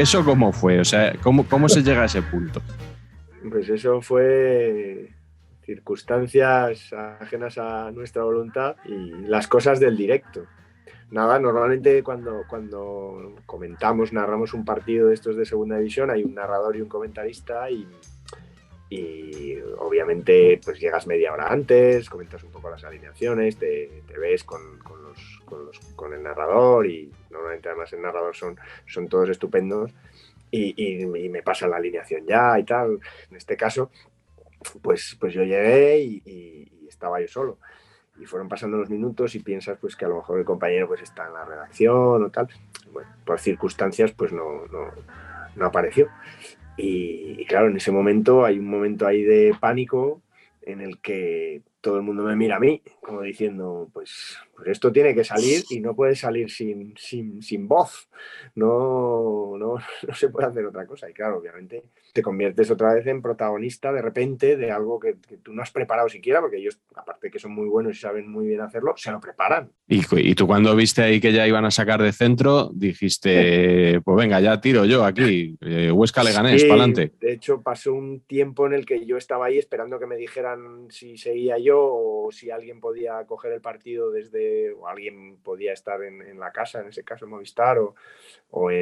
¿Eso cómo fue? O sea, ¿cómo se llega a ese punto? Pues eso fue circunstancias ajenas a nuestra voluntad y las cosas del directo. Nada, normalmente cuando comentamos, narramos un partido de estos de segunda división, hay un narrador y un comentarista y obviamente pues llegas media hora antes, comentas un poco las alineaciones, te ves con el narrador y normalmente además el narrador son todos estupendos y me pasan la alineación ya y tal. En este caso, pues yo llegué y estaba yo solo. Y fueron pasando los minutos y piensas pues que a lo mejor el compañero pues está en la redacción o tal. Bueno, por circunstancias pues no apareció. Y claro, en ese momento hay un momento ahí de pánico en el que todo el mundo me mira a mí, como diciendo, pues esto tiene que salir y no puede salir sin voz. No se puede hacer otra cosa. Y claro, obviamente te conviertes otra vez en protagonista de repente de algo que tú no has preparado siquiera, porque ellos, aparte de que son muy buenos y saben muy bien hacerlo, se lo preparan. Y tú cuando viste ahí que ya iban a sacar de centro, dijiste, pues venga, ya tiro yo aquí, Huesca Leganés, para adelante. De hecho, pasó un tiempo en el que yo estaba ahí esperando que me dijeran si seguía yo o si alguien podía coger el partido o alguien podía estar en la casa, en ese caso en Movistar, o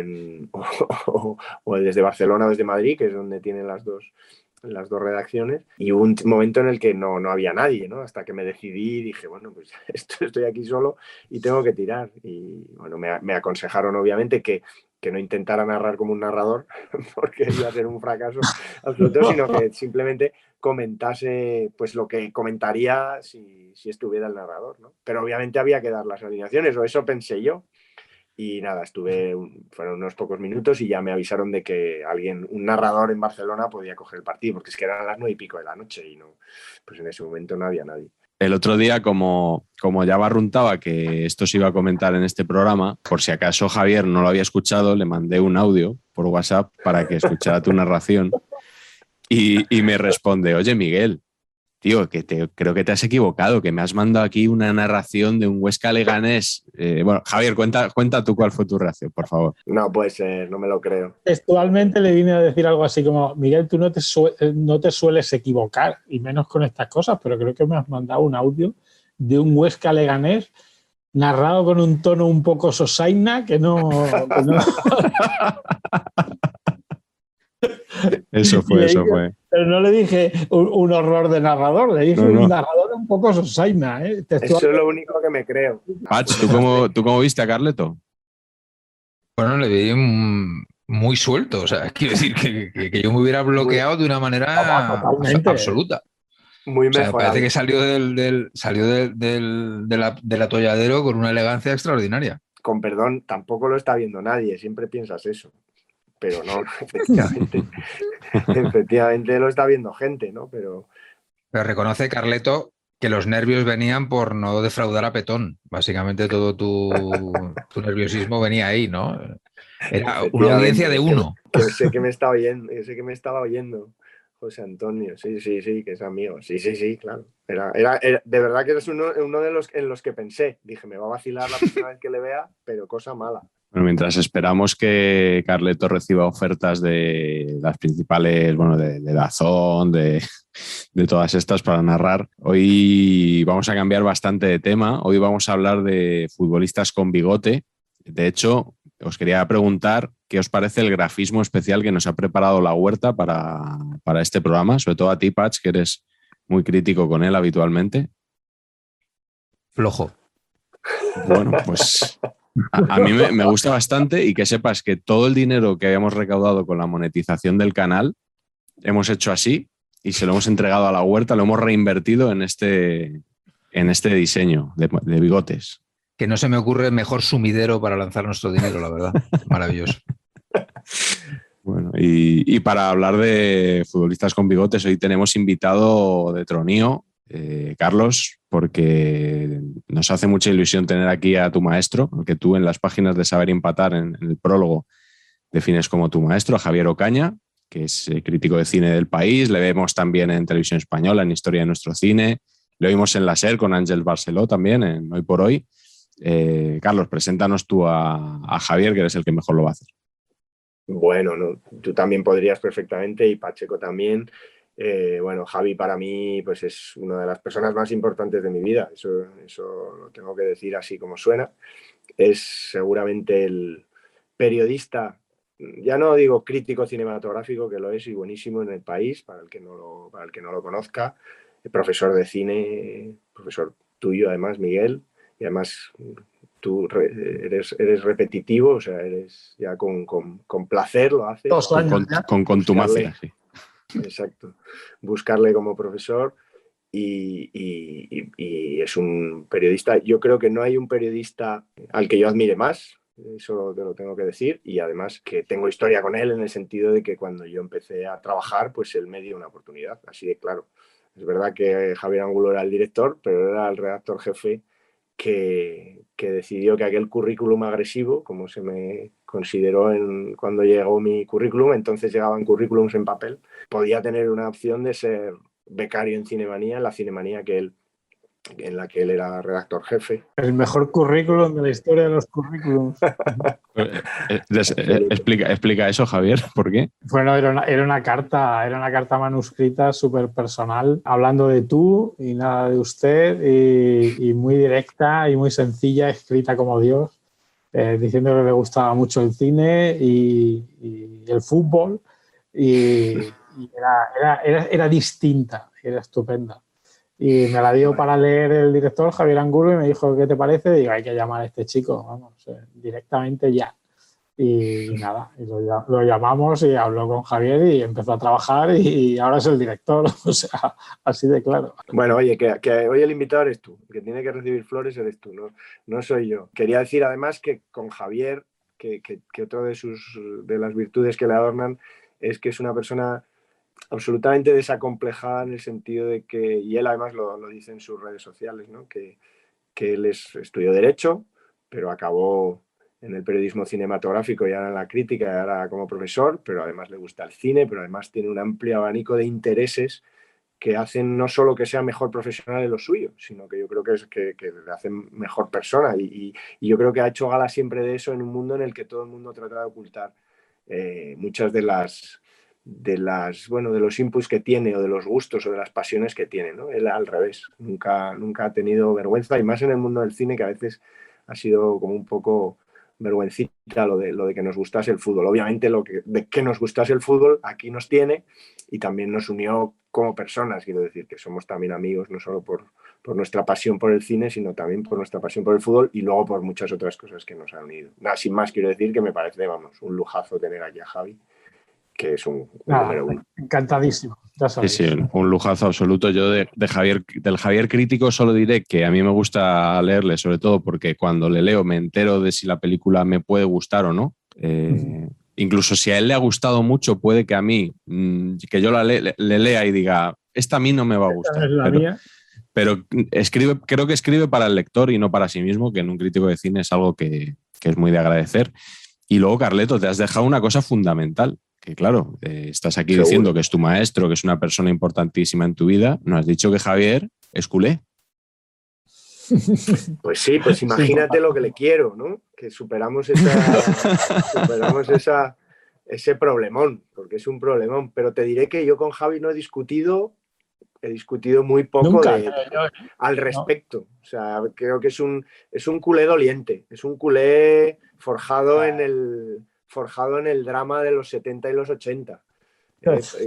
desde Barcelona o desde Madrid, que es donde tienen las dos redacciones, y hubo un momento en el que no había nadie, ¿no? Hasta que me decidí y dije, bueno, pues estoy aquí solo y tengo que tirar. Y bueno, me aconsejaron obviamente que no intentara narrar como un narrador, porque iba a ser un fracaso absoluto, sino que simplemente comentase pues lo que comentaría si estuviera el narrador, ¿no? Pero obviamente había que dar las alineaciones, o eso pensé yo. Y nada, fueron unos pocos minutos y ya me avisaron de que un narrador en Barcelona podía coger el partido, porque es que eran las 9:00 de la noche y no, pues en ese momento no había nadie. El otro día, como ya barruntaba que esto se iba a comentar en este programa, por si acaso Javier no lo había escuchado, le mandé un audio por WhatsApp para que escuchara tu narración y me responde, oye Miguel, tío, creo que te has equivocado, que me has mandado aquí una narración de un Huesca Leganés. Bueno, Javier, cuenta tú cuál fue tu reacción, por favor. No puede ser, no me lo creo. Textualmente le vine a decir algo así como, Miguel, tú no te sueles equivocar, y menos con estas cosas, pero creo que me has mandado un audio de un Huesca Leganés narrado con un tono un poco sosaina que no... Eso fue. Pero no le dije un horror de narrador, le dije un narrador un poco sosaina. Eso es lo único que me creo. Patch, ¿tú cómo viste a Carleto? Bueno, le vi muy suelto. O sea, quiero decir que yo me hubiera bloqueado de una manera absoluta. Muy mejor. Me parece que salió del atolladero con una elegancia extraordinaria. Con perdón, tampoco lo está viendo nadie, siempre piensas eso. Pero no, efectivamente lo está viendo gente, ¿no? Pero reconoce, Carleto, que los nervios venían por no defraudar a Petón. Básicamente todo tu nerviosismo venía ahí, ¿no? Era una audiencia de uno. Que sé que me estaba oyendo, José Antonio. Sí, que es amigo. Sí, claro. Era de verdad que eres uno de los en los que pensé. Dije, me va a vacilar la próxima vez que le vea, pero cosa mala. Bueno, mientras esperamos que Carleto reciba ofertas de las principales, bueno, de DAZN, de todas estas para narrar, hoy vamos a cambiar bastante de tema. Hoy vamos a hablar de futbolistas con bigote. De hecho, os quería preguntar qué os parece el grafismo especial que nos ha preparado La Huerta para este programa, sobre todo a ti, Patch, que eres muy crítico con él habitualmente. Flojo. Bueno, pues... A mí me gusta bastante, y que sepas que todo el dinero que habíamos recaudado con la monetización del canal hemos hecho así y se lo hemos entregado a La Huerta, lo hemos reinvertido en este diseño de bigotes. Que no se me ocurre mejor sumidero para lanzar nuestro dinero, la verdad. Maravilloso. Bueno, y para hablar de futbolistas con bigotes, hoy tenemos invitado de tronío, Carlos, porque nos hace mucha ilusión tener aquí a tu maestro, al que tú en las páginas de Saber y Empatar, en el prólogo, defines como tu maestro, a Javier Ocaña, que es crítico de cine del País. Le vemos también en Televisión Española, en Historia de Nuestro Cine. Le oímos en la SER con Ángel Barceló también, en Hoy por Hoy. Carlos, preséntanos tú a Javier, que eres el que mejor lo va a hacer. Bueno, ¿no? Tú también podrías perfectamente y Pacheco también. Bueno, Javi para mí pues es una de las personas más importantes de mi vida, eso lo tengo que decir así como suena. Es seguramente el periodista, ya no digo crítico cinematográfico, que lo es y buenísimo en el país, para el que no lo conozca, el profesor de cine, profesor tuyo además, Miguel, y además tú eres repetitivo, o sea, eres ya con placer lo haces. Con contumacia, sí. Exacto. Buscarle como profesor y es un periodista. Yo creo que no hay un periodista al que yo admire más, eso te lo tengo que decir, y además que tengo historia con él en el sentido de que cuando yo empecé a trabajar, pues él me dio una oportunidad, así de claro. Es verdad que Javier Angulo era el director, pero era el redactor jefe que decidió que aquel currículum agresivo, como se me consideró cuando llegó mi currículum, entonces llegaban currículums en papel, podía tener una opción de ser becario en Cinemanía, en la Cinemanía en la que él era redactor jefe. El mejor currículum de la historia de los currículums. Explica eso, Javier, ¿por qué? Bueno, era una carta manuscrita súper personal, hablando de tú y nada de usted, y muy directa y muy sencilla, escrita como Dios, diciendo que le gustaba mucho el cine y el fútbol, y era distinta, era estupenda. Y me la dio para leer el director, Javier Angulo, y me dijo, ¿qué te parece? Y digo, hay que llamar a este chico, vamos, directamente ya. Y nada, y lo llamamos y habló con Javier y empezó a trabajar y ahora es el director, o sea, así de claro. Bueno, oye, que hoy el invitado eres tú, que tiene que recibir flores eres tú, no soy yo. Quería decir además que con Javier, que otra de las virtudes que le adornan es que es una persona absolutamente desacomplejada en el sentido de que, y él además lo dice en sus redes sociales, ¿no? que él estudió Derecho, pero acabó en el periodismo cinematográfico y ahora en la crítica y ahora como profesor, pero además le gusta el cine, pero además tiene un amplio abanico de intereses que hacen no solo que sea mejor profesional en lo suyo, sino que yo creo que le hacen mejor persona y yo creo que ha hecho gala siempre de eso en un mundo en el que todo el mundo trata de ocultar muchas de los inputs que tiene o de los gustos o de las pasiones que tiene, ¿no? Él al revés, nunca ha tenido vergüenza y más en el mundo del cine que a veces ha sido como un poco vergüencita lo de que nos gustase el fútbol. Obviamente de que nos gustase el fútbol aquí nos tiene y también nos unió como personas, quiero decir que somos también amigos no solo por nuestra pasión por el cine, sino también por nuestra pasión por el fútbol y luego por muchas otras cosas que nos han unido. Nada, sin más quiero decir que me parece, un lujazo tener aquí a Javi, que es un número uno. Encantadísimo. Sí, un lujazo absoluto. Yo del Javier crítico solo diré que a mí me gusta leerle, sobre todo porque cuando le leo me entero de si la película me puede gustar o no. Incluso si a él le ha gustado mucho, puede que a mí, que yo le lea y diga, esta a mí no me va a gustar. Pero creo que escribe para el lector y no para sí mismo, que en un crítico de cine es algo que es muy de agradecer. Y luego, Carleto, te has dejado una cosa fundamental. Que claro, estás aquí ¿Seguro? Diciendo que es tu maestro, que es una persona importantísima en tu vida. No has dicho que Javier es culé. Pues sí, pues imagínate lo que le quiero, ¿no? Que superamos ese problemón, porque es un problemón. Pero te diré que yo con Javi no he discutido muy poco al respecto. O sea, creo que es un culé doliente, es un culé forjado en el drama de los 70 y los 80.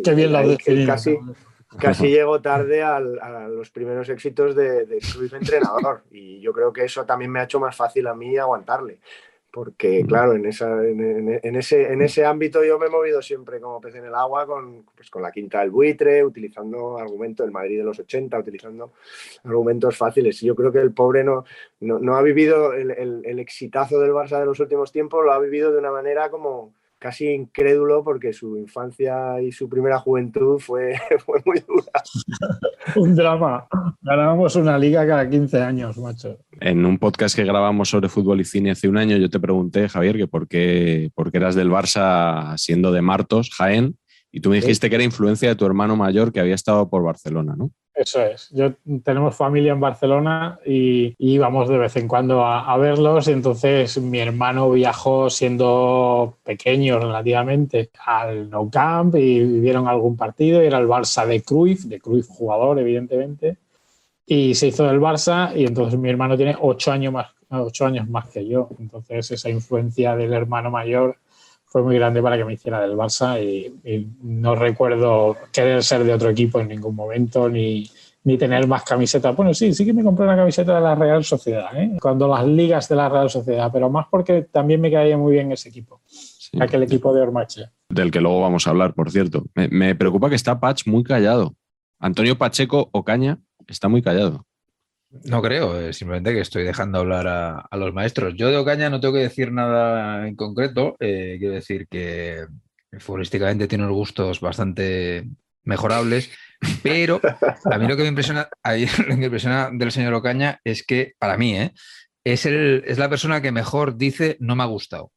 Qué bien lo has definido. Casi llegó tarde a los primeros éxitos de Cruyff entrenador y yo creo que eso también me ha hecho más fácil a mí aguantarle. Porque, claro, en ese ámbito yo me he movido siempre como pez en el agua con la Quinta del Buitre, utilizando argumentos del Madrid de los 80, utilizando argumentos fáciles. Y yo creo que el pobre no ha vivido el exitazo del Barça de los últimos tiempos, lo ha vivido de una manera como casi incrédulo porque su infancia y su primera juventud fue muy dura. Un drama. Ganábamos una liga cada 15 años, macho. En un podcast que grabamos sobre fútbol y cine hace un año, yo te pregunté, Javier, que por qué eras del Barça siendo de Martos, Jaén, y tú me dijiste que era influencia de tu hermano mayor que había estado por Barcelona, ¿no? Eso es. Tenemos familia en Barcelona y íbamos de vez en cuando a verlos. Y entonces mi hermano viajó siendo pequeño relativamente al Nou Camp y vieron algún partido. Y era el Barça de Cruyff jugador, evidentemente. Y se hizo del Barça y entonces mi hermano tiene 8 años más que yo. Entonces esa influencia del hermano mayor fue muy grande para que me hiciera del Barça y no recuerdo querer ser de otro equipo en ningún momento ni tener más camisetas. Bueno, sí que me compré una camiseta de la Real Sociedad, cuando las ligas de la Real Sociedad, pero más porque también me caía muy bien ese equipo, sí, aquel equipo de Ormache. Del que luego vamos a hablar, por cierto. Me preocupa que está Patch muy callado. Antonio Pacheco Ocaña está muy callado. No creo, simplemente que estoy dejando hablar a los maestros. Yo de Ocaña no tengo que decir nada en concreto. Quiero decir que futbolísticamente tiene unos gustos bastante mejorables, pero a mí lo que me impresiona del señor Ocaña es que, para mí, es la persona que mejor dice no me ha gustado. O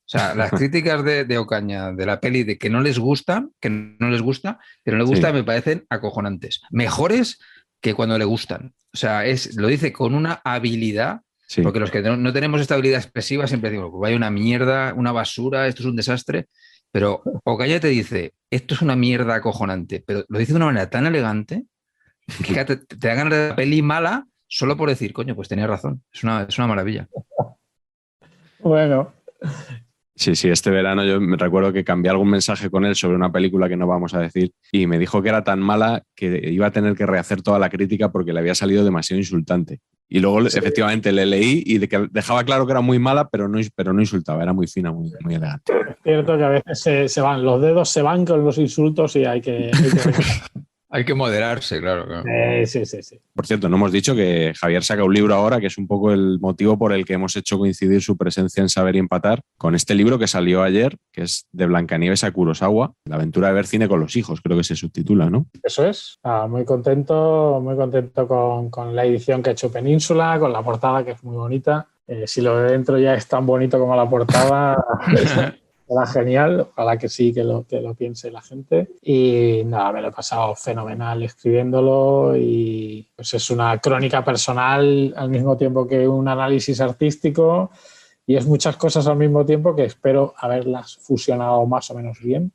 sea, las críticas de Ocaña, de la peli, de que no les gusta, que no les gusta, sí, me parecen acojonantes. Mejores que cuando le gustan. O sea, lo dice con una habilidad, sí, porque los que no tenemos esta habilidad expresiva siempre decimos, pues vaya una mierda, una basura, esto es un desastre, pero Ocaña te dice, esto es una mierda acojonante, pero lo dice de una manera tan elegante que te da ganas de la peli mala solo por decir, coño, pues tenías razón, es una maravilla. Bueno. Sí, este verano yo me recuerdo que cambié algún mensaje con él sobre una película que no vamos a decir y me dijo que era tan mala que iba a tener que rehacer toda la crítica porque le había salido demasiado insultante. Y luego sí, efectivamente le leí y dejaba claro que era muy mala, pero no insultaba, era muy fina, muy elegante. Es cierto que a veces los dedos se van con los insultos y hay que Hay que moderarse, claro. Sí. Por cierto, no hemos dicho que Javier saca un libro ahora, que es un poco el motivo por el que hemos hecho coincidir su presencia en Saber y Empatar, con este libro que salió ayer, que es de Blancanieves a Kurosawa, la aventura de ver cine con los hijos, creo que se subtitula, ¿no? Eso es. Muy contento con la edición que ha hecho Península, con la portada, que es muy bonita. Si lo de dentro ya es tan bonito como la portada... Era genial, ojalá que sí, que lo piense la gente. Y nada, me lo he pasado fenomenal escribiéndolo y pues es una crónica personal al mismo tiempo que un análisis artístico y es muchas cosas al mismo tiempo que espero haberlas fusionado más o menos bien.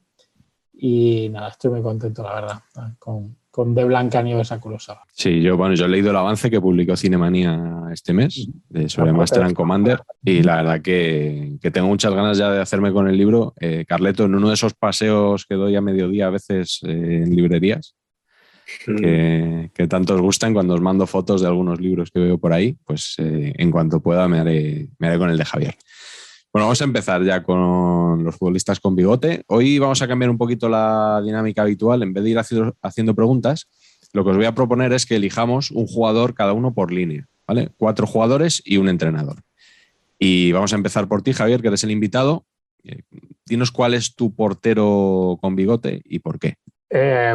Y nada, estoy muy contento, la verdad, con De Blancanieves a Kurosawa. Sí, yo he leído el avance que publicó Cinemanía este mes sobre Master and Commander y la verdad que tengo muchas ganas ya de hacerme con el libro. Carleto, en uno de esos paseos que doy a mediodía a veces en librerías, que tanto os gustan, cuando os mando fotos de algunos libros que veo por ahí, pues en cuanto pueda me haré con el de Javier. Bueno, vamos a empezar ya con los futbolistas con bigote. Hoy vamos a cambiar un poquito la dinámica habitual. En vez de ir haciendo preguntas, lo que os voy a proponer es que elijamos un jugador cada uno por línea, ¿vale? 4 jugadores y un entrenador. Y vamos a empezar por ti, Javier, que eres el invitado. Dinos cuál es tu portero con bigote y por qué.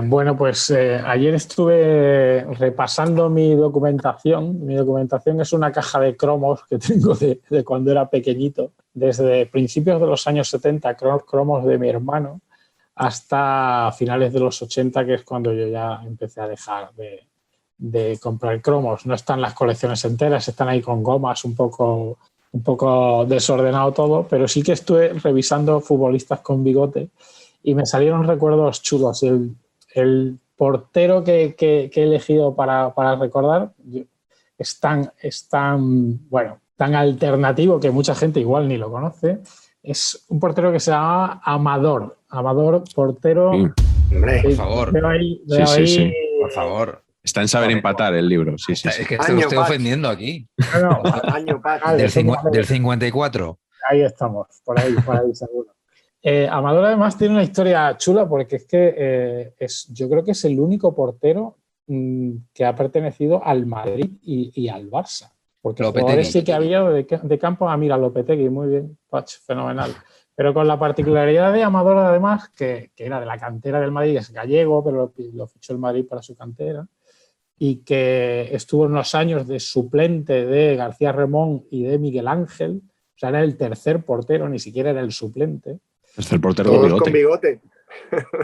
Bueno, pues ayer estuve repasando mi documentación. Mi documentación es una caja de cromos que tengo de cuando era pequeñito, desde principios de los años 70, cromos de mi hermano, hasta finales de los 80, que es cuando yo ya empecé a dejar de comprar cromos. No están las colecciones enteras, están ahí con gomas, un poco desordenado todo, pero sí que estuve revisando futbolistas con bigote y me salieron recuerdos chulos. El portero que he elegido para recordar es tan alternativo que mucha gente igual ni lo conoce. Es un portero que se llama Amador, portero. Sí. Hombre, por favor. Sí. Por favor. Está en Saber Empatar el libro. Sí. Es que te estoy ofendiendo aquí. Año del 54. Ahí estamos, por ahí seguro. Amador además tiene una historia chula porque es que yo creo que es el único portero que ha pertenecido al Madrid y al Barça. Porque jugadores sí que había de campo. Mira, Lopetegui, muy bien, Pach, fenomenal. Pero con la particularidad de Amador además, que era de la cantera del Madrid, es gallego, pero lo fichó el Madrid para su cantera, y que estuvo unos años de suplente de García Remón y de Miguel Ángel. O sea, era el tercer portero, ni siquiera era el suplente. Es el portero con bigote.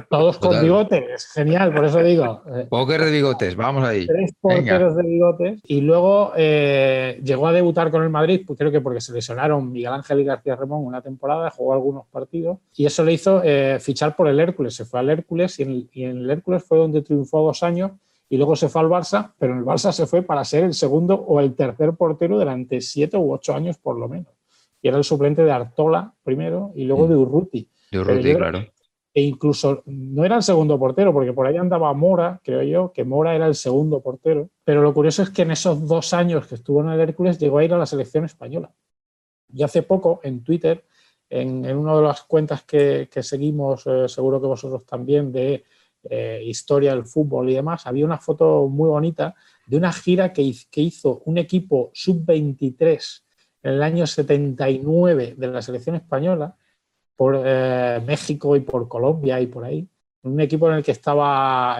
Todos con Total. bigote, es genial, por eso digo. Póker de bigotes, vamos ahí. 3 Venga. porteros de bigotes y luego llegó a debutar con el Madrid, pues creo que porque se lesionaron Miguel Ángel y García Ramón una temporada, jugó algunos partidos y eso le hizo fichar por el Hércules. Se fue al Hércules y en el Hércules fue donde triunfó 2 años y luego se fue al Barça, pero en el Barça se fue para ser el segundo o el tercer portero durante 7 u 8 años por lo menos. Y era el suplente de Artola primero y luego de Urruti. De Urruti, claro. E incluso no era el segundo portero, porque por ahí andaba Mora, creo yo, que Mora era el segundo portero. Pero lo curioso es que en esos 2 años que estuvo en el Hércules llegó a ir a la selección española. Y hace poco, en Twitter, en una de las cuentas que seguimos, seguro que vosotros también, de historia del fútbol y demás, había una foto muy bonita de una gira que hizo un equipo sub-23 en el año 79 de la selección española, por México y por Colombia y por ahí. Un equipo en el que estaba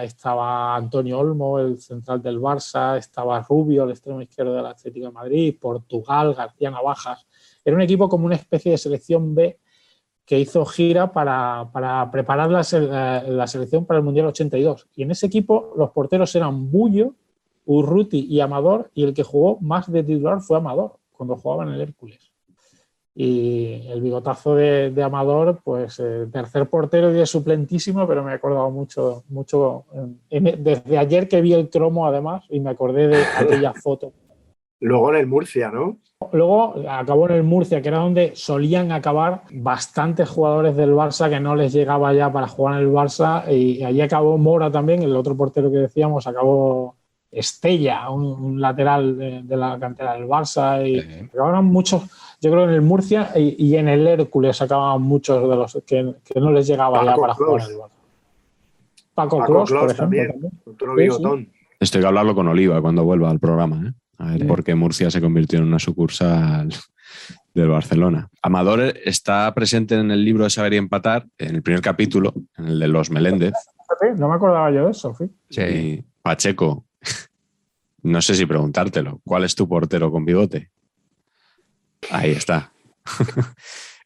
Antonio Olmo, el central del Barça, estaba Rubio, el extremo izquierdo del Atlético de Madrid, Portugal, García Navajas. Era un equipo como una especie de selección B que hizo gira para preparar la selección para el Mundial 82. Y en ese equipo los porteros eran Bullo, Urruti y Amador, y el que jugó más de titular fue Amador, cuando jugaba en el Hércules. Y el bigotazo de Amador, pues tercer portero y de suplentísimo, pero me he acordado mucho desde ayer que vi el cromo además y me acordé de aquella foto. Luego en el Murcia, ¿no? Luego acabó en el Murcia, que era donde solían acabar bastantes jugadores del Barça que no les llegaba ya para jugar en el Barça, y allí acabó Mora también, el otro portero que decíamos, acabó Estella, un lateral de la cantera del Barça, y acabaron muchos. Yo creo que en el Murcia y en el Hércules acababan muchos de los que no les llegaba Paco ya para Clos. jugar en el Barça. Paco Clos, por ejemplo. También. Otro bigotón. Sí. Esto hay que hablarlo con Oliva cuando vuelva al programa, ¿eh? A ver por qué Murcia se convirtió en una sucursal del Barcelona. Amador está presente en el libro de Saber y Empatar, en el primer capítulo, en el de los Meléndez. No me acordaba yo de eso, ¿sí? Y Pacheco, no sé si preguntártelo, ¿cuál es tu portero con bigote? Ahí está.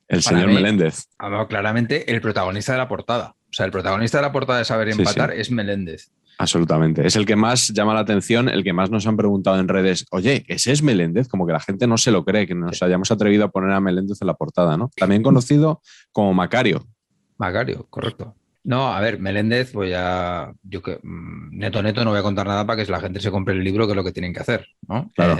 El señor Meléndez. Claramente el protagonista de la portada. O sea, el protagonista de la portada de Saber y Empatar es Meléndez. Absolutamente. Es el que más llama la atención, el que más nos han preguntado en redes, oye, ¿ese es Meléndez? Como que la gente no se lo cree, que nos hayamos atrevido a poner a Meléndez en la portada, ¿no? También conocido como Macario. Macario, correcto. No, a ver, Meléndez, pues ya, yo que neto no voy a contar nada para que la gente se compre el libro, que es lo que tienen que hacer, ¿no? Claro.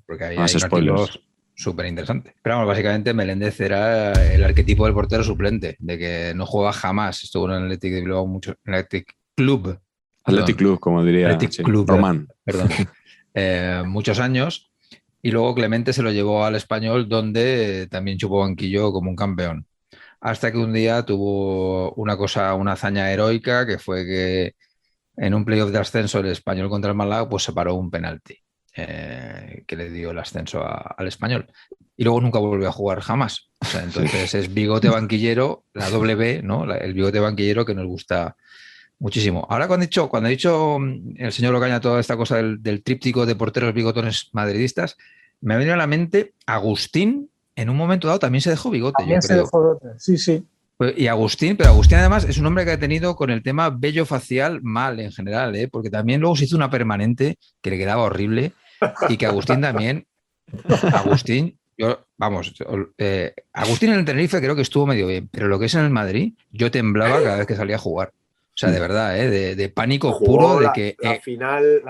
Porque ahí Más hay un artículo súper interesante. Pero vamos, básicamente Meléndez era el arquetipo del portero suplente, de que no juega jamás. Estuvo en el Athletic de Bilbao mucho, en el Athletic Club. Athletic Club, como diría Club, Román. Perdón. Muchos años. Y luego Clemente se lo llevó al Español, donde también chupó banquillo como un campeón. Hasta que un día tuvo una hazaña heroica, que fue que en un playoff de ascenso el Español contra el Málaga, pues se paró un penalti que le dio el ascenso al Español. Y luego nunca volvió a jugar jamás. O sea, entonces es bigote banquillero, la doble B, ¿no? El bigote banquillero que nos gusta muchísimo. Ahora cuando ha dicho el señor Ocaña toda esta cosa del tríptico de porteros bigotones madridistas, me ha venido a la mente Agustín. En un momento dado también se dejó bigote, también yo creo. Se dejó bigote, sí. Y Agustín, pero Agustín además es un hombre que ha tenido con el tema vello facial mal en general, ¿eh? Porque también luego se hizo una permanente que le quedaba horrible y que Agustín también, Agustín en el Tenerife creo que estuvo medio bien, pero lo que es en el Madrid, yo temblaba cada vez que salía a jugar. O sea, de verdad, de pánico puro de que... La final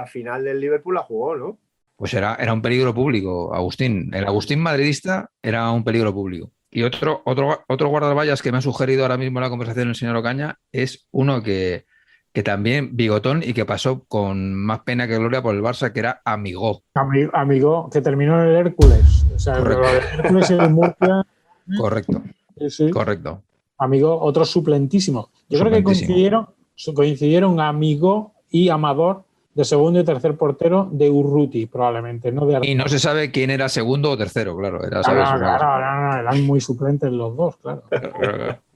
del Liverpool la jugó, ¿no? Pues era un peligro público, Agustín. El Agustín madridista era un peligro público. Y otro guardaballas que me ha sugerido ahora mismo en la conversación el señor Ocaña es uno que también bigotón y que pasó con más pena que gloria por el Barça, que era Amigó. Amigó, que terminó en el Hércules. O sea, Correcto. El Hércules y el Murcia. Correcto. Sí. Correcto. Amigó, otro suplentísimo. Yo creo que coincidieron Amigó y Amador de segundo y tercer portero de Urruti, probablemente, no de Artola. Y no se sabe quién era segundo o tercero, claro. Eran muy suplentes los dos, claro.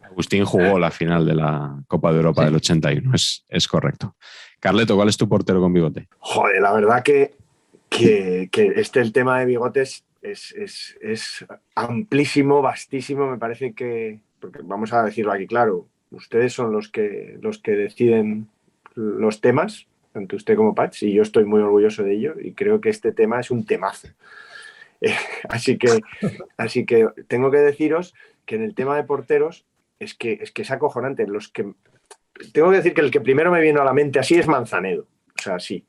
Agustín jugó la final de la Copa de Europa del 81, es correcto. Carleto, ¿cuál es tu portero con bigote? Joder, la verdad que el tema de bigotes es amplísimo, vastísimo. Me parece que, porque vamos a decirlo aquí claro, ustedes son los que deciden los temas, tanto usted como Patch, y yo estoy muy orgulloso de ello y creo que este tema es un temazo. Así que tengo que deciros que en el tema de porteros es que es acojonante. Tengo que decir que el que primero me vino a la mente así es Manzanedo. O sea, sí.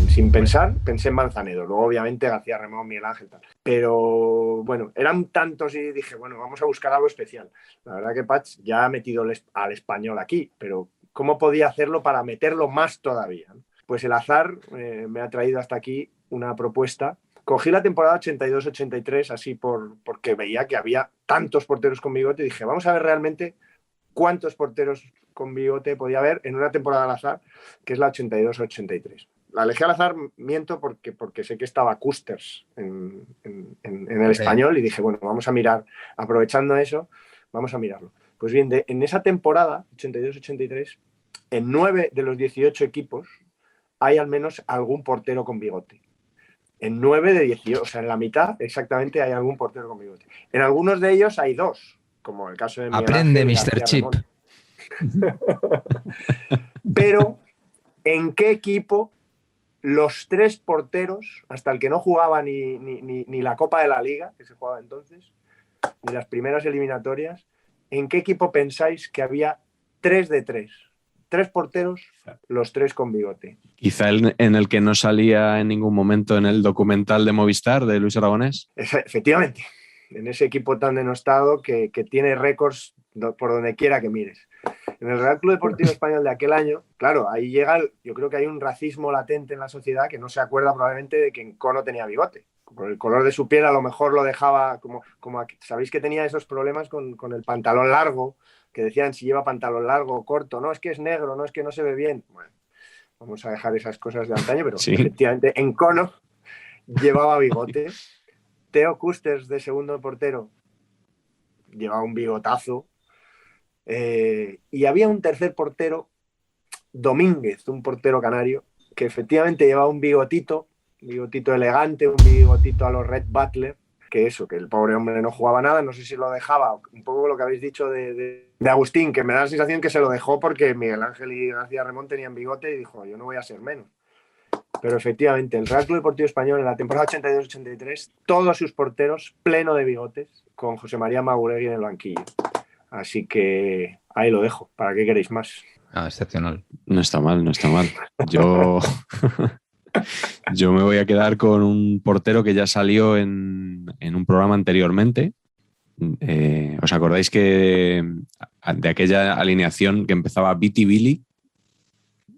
Sin pensar, pensé en Manzanedo. Luego, obviamente, García Remón, Miguel Ángel, tal. Pero, bueno, eran tantos y dije, bueno, vamos a buscar algo especial. La verdad que Patch ya ha metido al español aquí, pero ¿cómo podía hacerlo para meterlo más todavía? Pues el azar me ha traído hasta aquí una propuesta. Cogí la temporada 82-83 así porque veía que había tantos porteros con bigote y dije, vamos a ver realmente cuántos porteros con bigote podía haber en una temporada al azar, que es la 82-83. La elegí al azar, miento, porque sé que estaba Custers en el español y dije, bueno, vamos a mirar, aprovechando eso, vamos a mirarlo. Pues bien, en esa temporada, 82-83, en 9 de los 18 equipos hay al menos algún portero con bigote. En 9 de 18, o sea, en la mitad exactamente hay algún portero con bigote. En algunos de ellos hay 2, como el caso de Miguel Aprende, Ángel y Mr. García Chip. Remón. Pero, ¿en qué equipo los 3 porteros, hasta el que no jugaba ni la Copa de la Liga, que se jugaba entonces, ni las primeras eliminatorias, ¿en qué equipo pensáis que había 3 de 3? 3 porteros, los 3 con bigote. Quizá en el que no salía en ningún momento en el documental de Movistar de Luis Aragonés. Efectivamente, en ese equipo tan denostado que tiene récords por donde quiera que mires. En el Real Club Deportivo Español de aquel año, claro, ahí llega, yo creo que hay un racismo latente en la sociedad que no se acuerda probablemente de que Encono tenía bigote. Por el color de su piel a lo mejor lo dejaba como sabéis que tenía esos problemas con el pantalón largo, que decían si lleva pantalón largo o corto, no, es que es negro, no, es que no se ve bien. Bueno, vamos a dejar esas cosas de antaño, pero sí. Efectivamente, Encono llevaba bigote. Theo Custers, de segundo portero, llevaba un bigotazo. Y había un tercer portero, Domínguez, un portero canario, que efectivamente llevaba un bigotito elegante, un bigotito a los Red Butler, que el pobre hombre no jugaba nada, no sé si lo dejaba, un poco lo que habéis dicho de Agustín, que me da la sensación que se lo dejó porque Miguel Ángel y García Remón tenían bigote y dijo, yo no voy a ser menos. Pero efectivamente, el Real Club Deportivo Español en la temporada 82-83, todos sus porteros pleno de bigotes, con José María Maguregui en el banquillo. Así que ahí lo dejo. ¿Para qué queréis más? Excepcional. No está mal, no está mal. Yo me voy a quedar con un portero que ya salió en un programa anteriormente. ¿Os acordáis que de aquella alineación que empezaba Viti Billy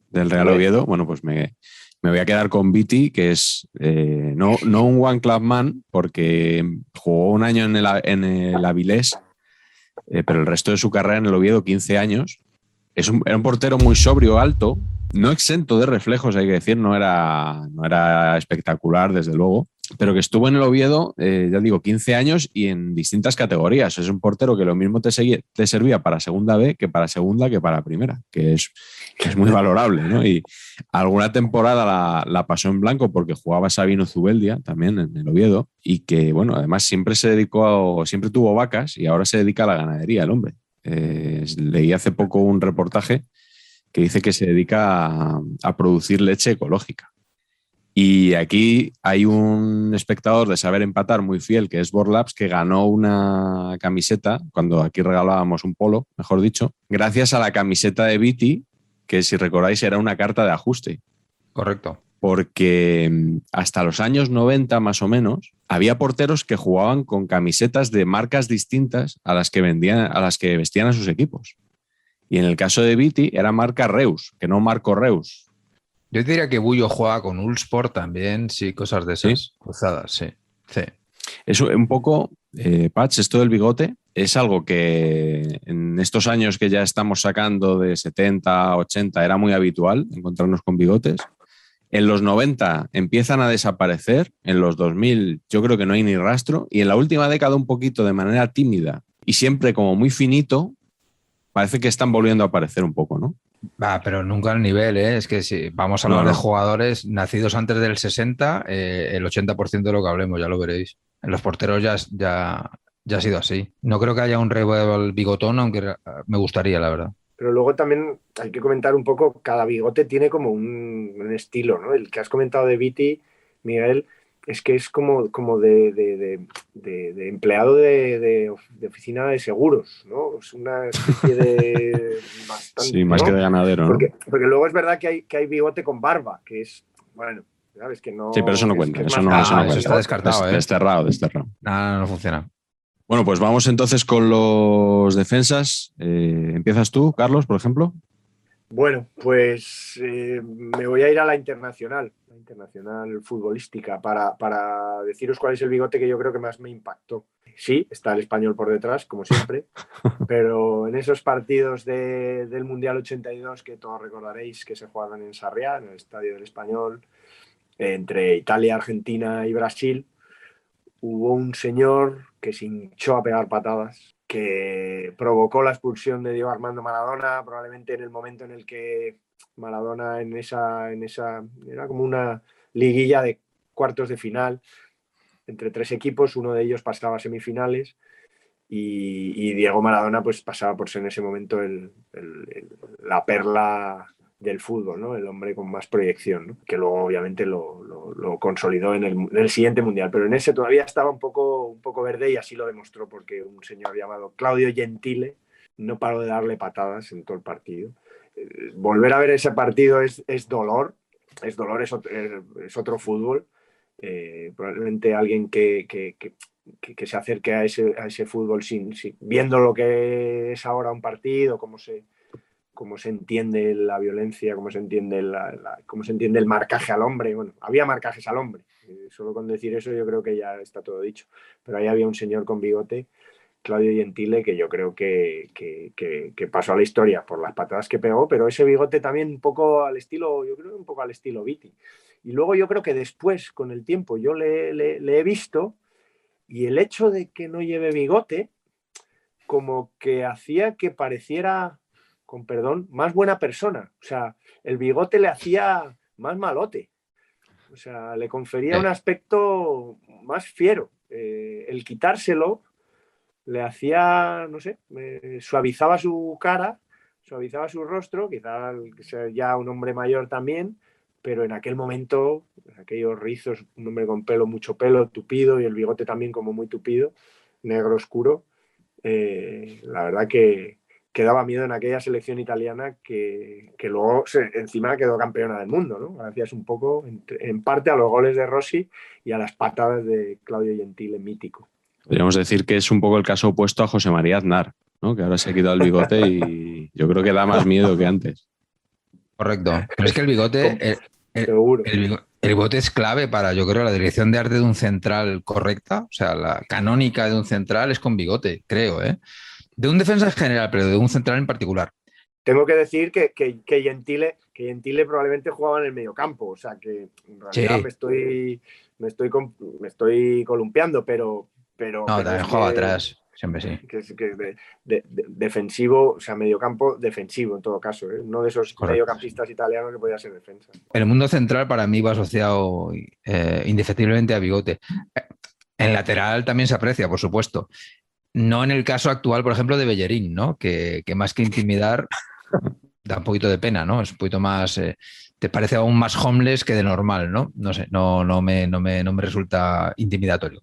del Real Oviedo? Bueno, pues me voy a quedar con Viti, que es no un one club man, porque jugó un año en el Avilés, pero el resto de su carrera en el Oviedo, 15 años. Era un portero muy sobrio, alto, no exento de reflejos, hay que decir, no era espectacular, desde luego, pero que estuvo en el Oviedo, ya digo, 15 años y en distintas categorías. Es un portero que lo mismo te servía para segunda B que para segunda que para primera, que es muy valorable, ¿no? Y alguna temporada la pasó en blanco porque jugaba Sabino Zubeldia también en el Oviedo y que, bueno, además siempre tuvo vacas y ahora se dedica a la ganadería el hombre. Leí hace poco un reportaje que dice que se dedica a producir leche ecológica. Y aquí hay un espectador de Saber Empatar muy fiel, que es Borlaps, que ganó una camiseta, cuando aquí regalábamos un polo, mejor dicho, gracias a la camiseta de Viti, que si recordáis era una carta de ajuste. Correcto. Porque hasta los años 90 más o menos había porteros que jugaban con camisetas de marcas distintas a las que vestían a sus equipos. Y en el caso de Viti era marca Reus, que no Marco Reus. Yo diría que Bullo juega con Ullsport también, sí, cosas de esas. ¿Sí? Cruzadas, sí. Eso un poco, Patch, esto del bigote es algo que en estos años que ya estamos sacando de 70, 80 era muy habitual encontrarnos con bigotes. En los 90 empiezan a desaparecer, en los 2000 yo creo que no hay ni rastro, y en la última década un poquito de manera tímida y siempre como muy finito, parece que están volviendo a aparecer un poco, ¿no? Pero nunca al nivel, ¿eh? Es que si vamos a hablar de jugadores nacidos antes del 60, el 80% de lo que hablemos, ya lo veréis. En los porteros ya ya ha sido así. No creo que haya un revival bigotón, aunque me gustaría, la verdad. Pero luego también hay que comentar un poco, cada bigote tiene como un estilo, ¿no? El que has comentado de Viti, Miguel, es que es como de empleado de oficina de seguros, ¿no? Es una especie de bastante, Sí, más ¿no? que de ganadero, ¿no? Porque luego es verdad que hay bigote con barba, que es, bueno, sabes que no... Sí, pero eso no que cuenta, es eso más no eso cuenta. está descartado, ¿eh? Desterrado, desterrado. Nada, no funciona. Bueno, pues vamos entonces con los defensas. ¿Empiezas tú, Carlos, por ejemplo? Bueno, pues me voy a ir a la internacional futbolística, para deciros cuál es el bigote que yo creo que más me impactó. Sí, está el español por detrás, como siempre, pero en esos partidos del Mundial 82 que todos recordaréis que se jugaron en Sarriá, en el Estadio del Español, entre Italia, Argentina y Brasil, hubo un señor que se hinchó a pegar patadas, que provocó la expulsión de Diego Armando Maradona, probablemente en el momento en el que Maradona en esa era como una liguilla de cuartos de final entre 3 equipos, uno de ellos pasaba a semifinales y Diego Maradona pues pasaba por ser en ese momento la perla del fútbol, ¿no? El hombre con más proyección, ¿no? Que luego obviamente lo consolidó en el siguiente mundial, pero en ese todavía estaba un poco verde y así lo demostró porque un señor llamado Claudio Gentile no paró de darle patadas en todo el partido. Volver a ver ese partido es dolor, es otro fútbol. Probablemente alguien que se acerque a ese fútbol viendo lo que es ahora un partido, cómo se entiende la violencia, cómo se entiende el marcaje al hombre. Bueno, había marcajes al hombre, solo con decir eso yo creo que ya está todo dicho, pero ahí había un señor con bigote, Claudio Gentile, que yo creo que pasó a la historia por las patadas que pegó, pero ese bigote también un poco al estilo, yo creo un poco al estilo Viti. Y luego yo creo que después, con el tiempo, yo le he visto, y el hecho de que no lleve bigote como que hacía que pareciera, con perdón, más buena persona. O sea, el bigote le hacía más malote. O sea, le confería un aspecto más fiero. El quitárselo le hacía, no sé, suavizaba su cara, suavizaba su rostro, quizá sea ya un hombre mayor también, pero en aquel momento, aquellos rizos, un hombre con pelo, mucho pelo, tupido, y el bigote también como muy tupido, negro oscuro, la verdad que daba miedo en aquella selección italiana que luego encima quedó campeona del mundo, ¿no? Gracias un poco, en parte, a los goles de Rossi y a las patadas de Claudio Gentile, mítico. Podríamos decir que es un poco el caso opuesto a José María Aznar, ¿no? Que ahora se ha quitado el bigote y yo creo que da más miedo que antes. Correcto. Pero es que el bigote, Seguro. el bigote es clave para, yo creo, la dirección de arte de un central correcta. O sea, la canónica de un central es con bigote, creo, ¿eh? De un defensa en general, pero de un central en particular. Tengo que decir que Gentile probablemente jugaba en el mediocampo, o sea que en realidad Sí. me estoy columpiando, pero No, también jugaba atrás, siempre sí. Que defensivo, o sea, mediocampo defensivo en todo caso, ¿eh? Uno de esos mediocampistas italianos que podía ser defensa. El mundo central para mí va asociado indefectiblemente a bigote. En lateral también se aprecia, por supuesto. No en el caso actual, por ejemplo, de Bellerín, ¿no? Que más que intimidar da un poquito de pena, ¿no? Es un poquito más... te parece aún más homeless que de normal, ¿no? No sé, no me resulta intimidatorio.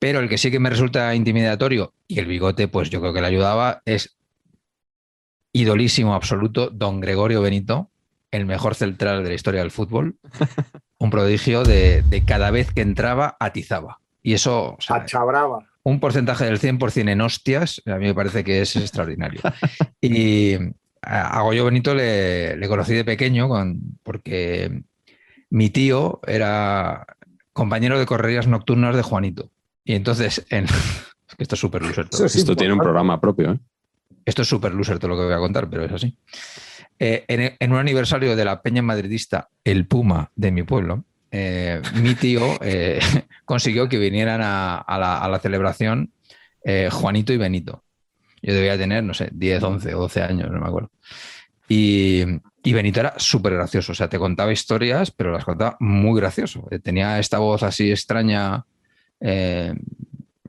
Pero el que sí que me resulta intimidatorio, y el bigote, pues yo creo que le ayudaba, es idolísimo absoluto don Gregorio Benito, el mejor central de la historia del fútbol, un prodigio de cada vez que entraba atizaba. Y eso... O sea, achabraba. Un porcentaje del 100% en hostias, a mí me parece que es extraordinario. Y a Goyo Benito le conocí de pequeño porque mi tío era compañero de correrías nocturnas de Juanito. Y entonces, es que esto es súper loser todo. Esto tiene un programa propio, ¿eh? Esto es súper loser todo lo que voy a contar, pero es así. En un aniversario de la peña madridista, el Puma de mi pueblo, mi tío consiguió que vinieran a la celebración Juanito y Benito. Yo debía tener, no sé, 10, 11 o 12 años, no me acuerdo. Y Benito era súper gracioso, o sea, te contaba historias, pero las contaba muy gracioso. Tenía esta voz así extraña,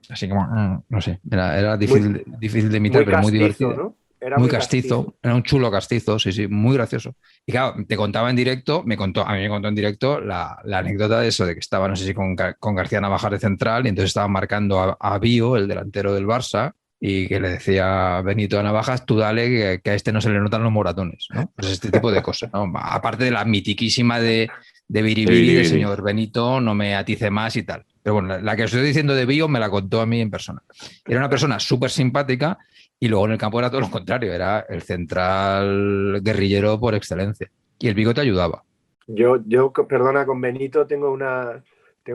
así como, no sé, era difícil de imitar, muy pero muy castizo, divertido. ¿no? Era Muy castizo, era un chulo castizo, sí, muy gracioso. Y claro, te contaba en directo, a mí me contó en directo la anécdota de eso, de que estaba, no sé si con García Navajas de central, y entonces estaban marcando a Bio, el delantero del Barça, y que le decía Benito a Navajas, tú dale, que a este no se le notan los moratones, ¿no? Pues este tipo de cosas, ¿no? Aparte de la mitiquísima de Biribiri, de señor Benito, no me atice más y tal. Pero bueno, la que os estoy diciendo de Bio me la contó a mí en persona. Era una persona súper simpática. Y luego en el campo era todo lo contrario, era el central guerrillero por excelencia. Y el Bigote ayudaba. Yo, perdona, con Benito tengo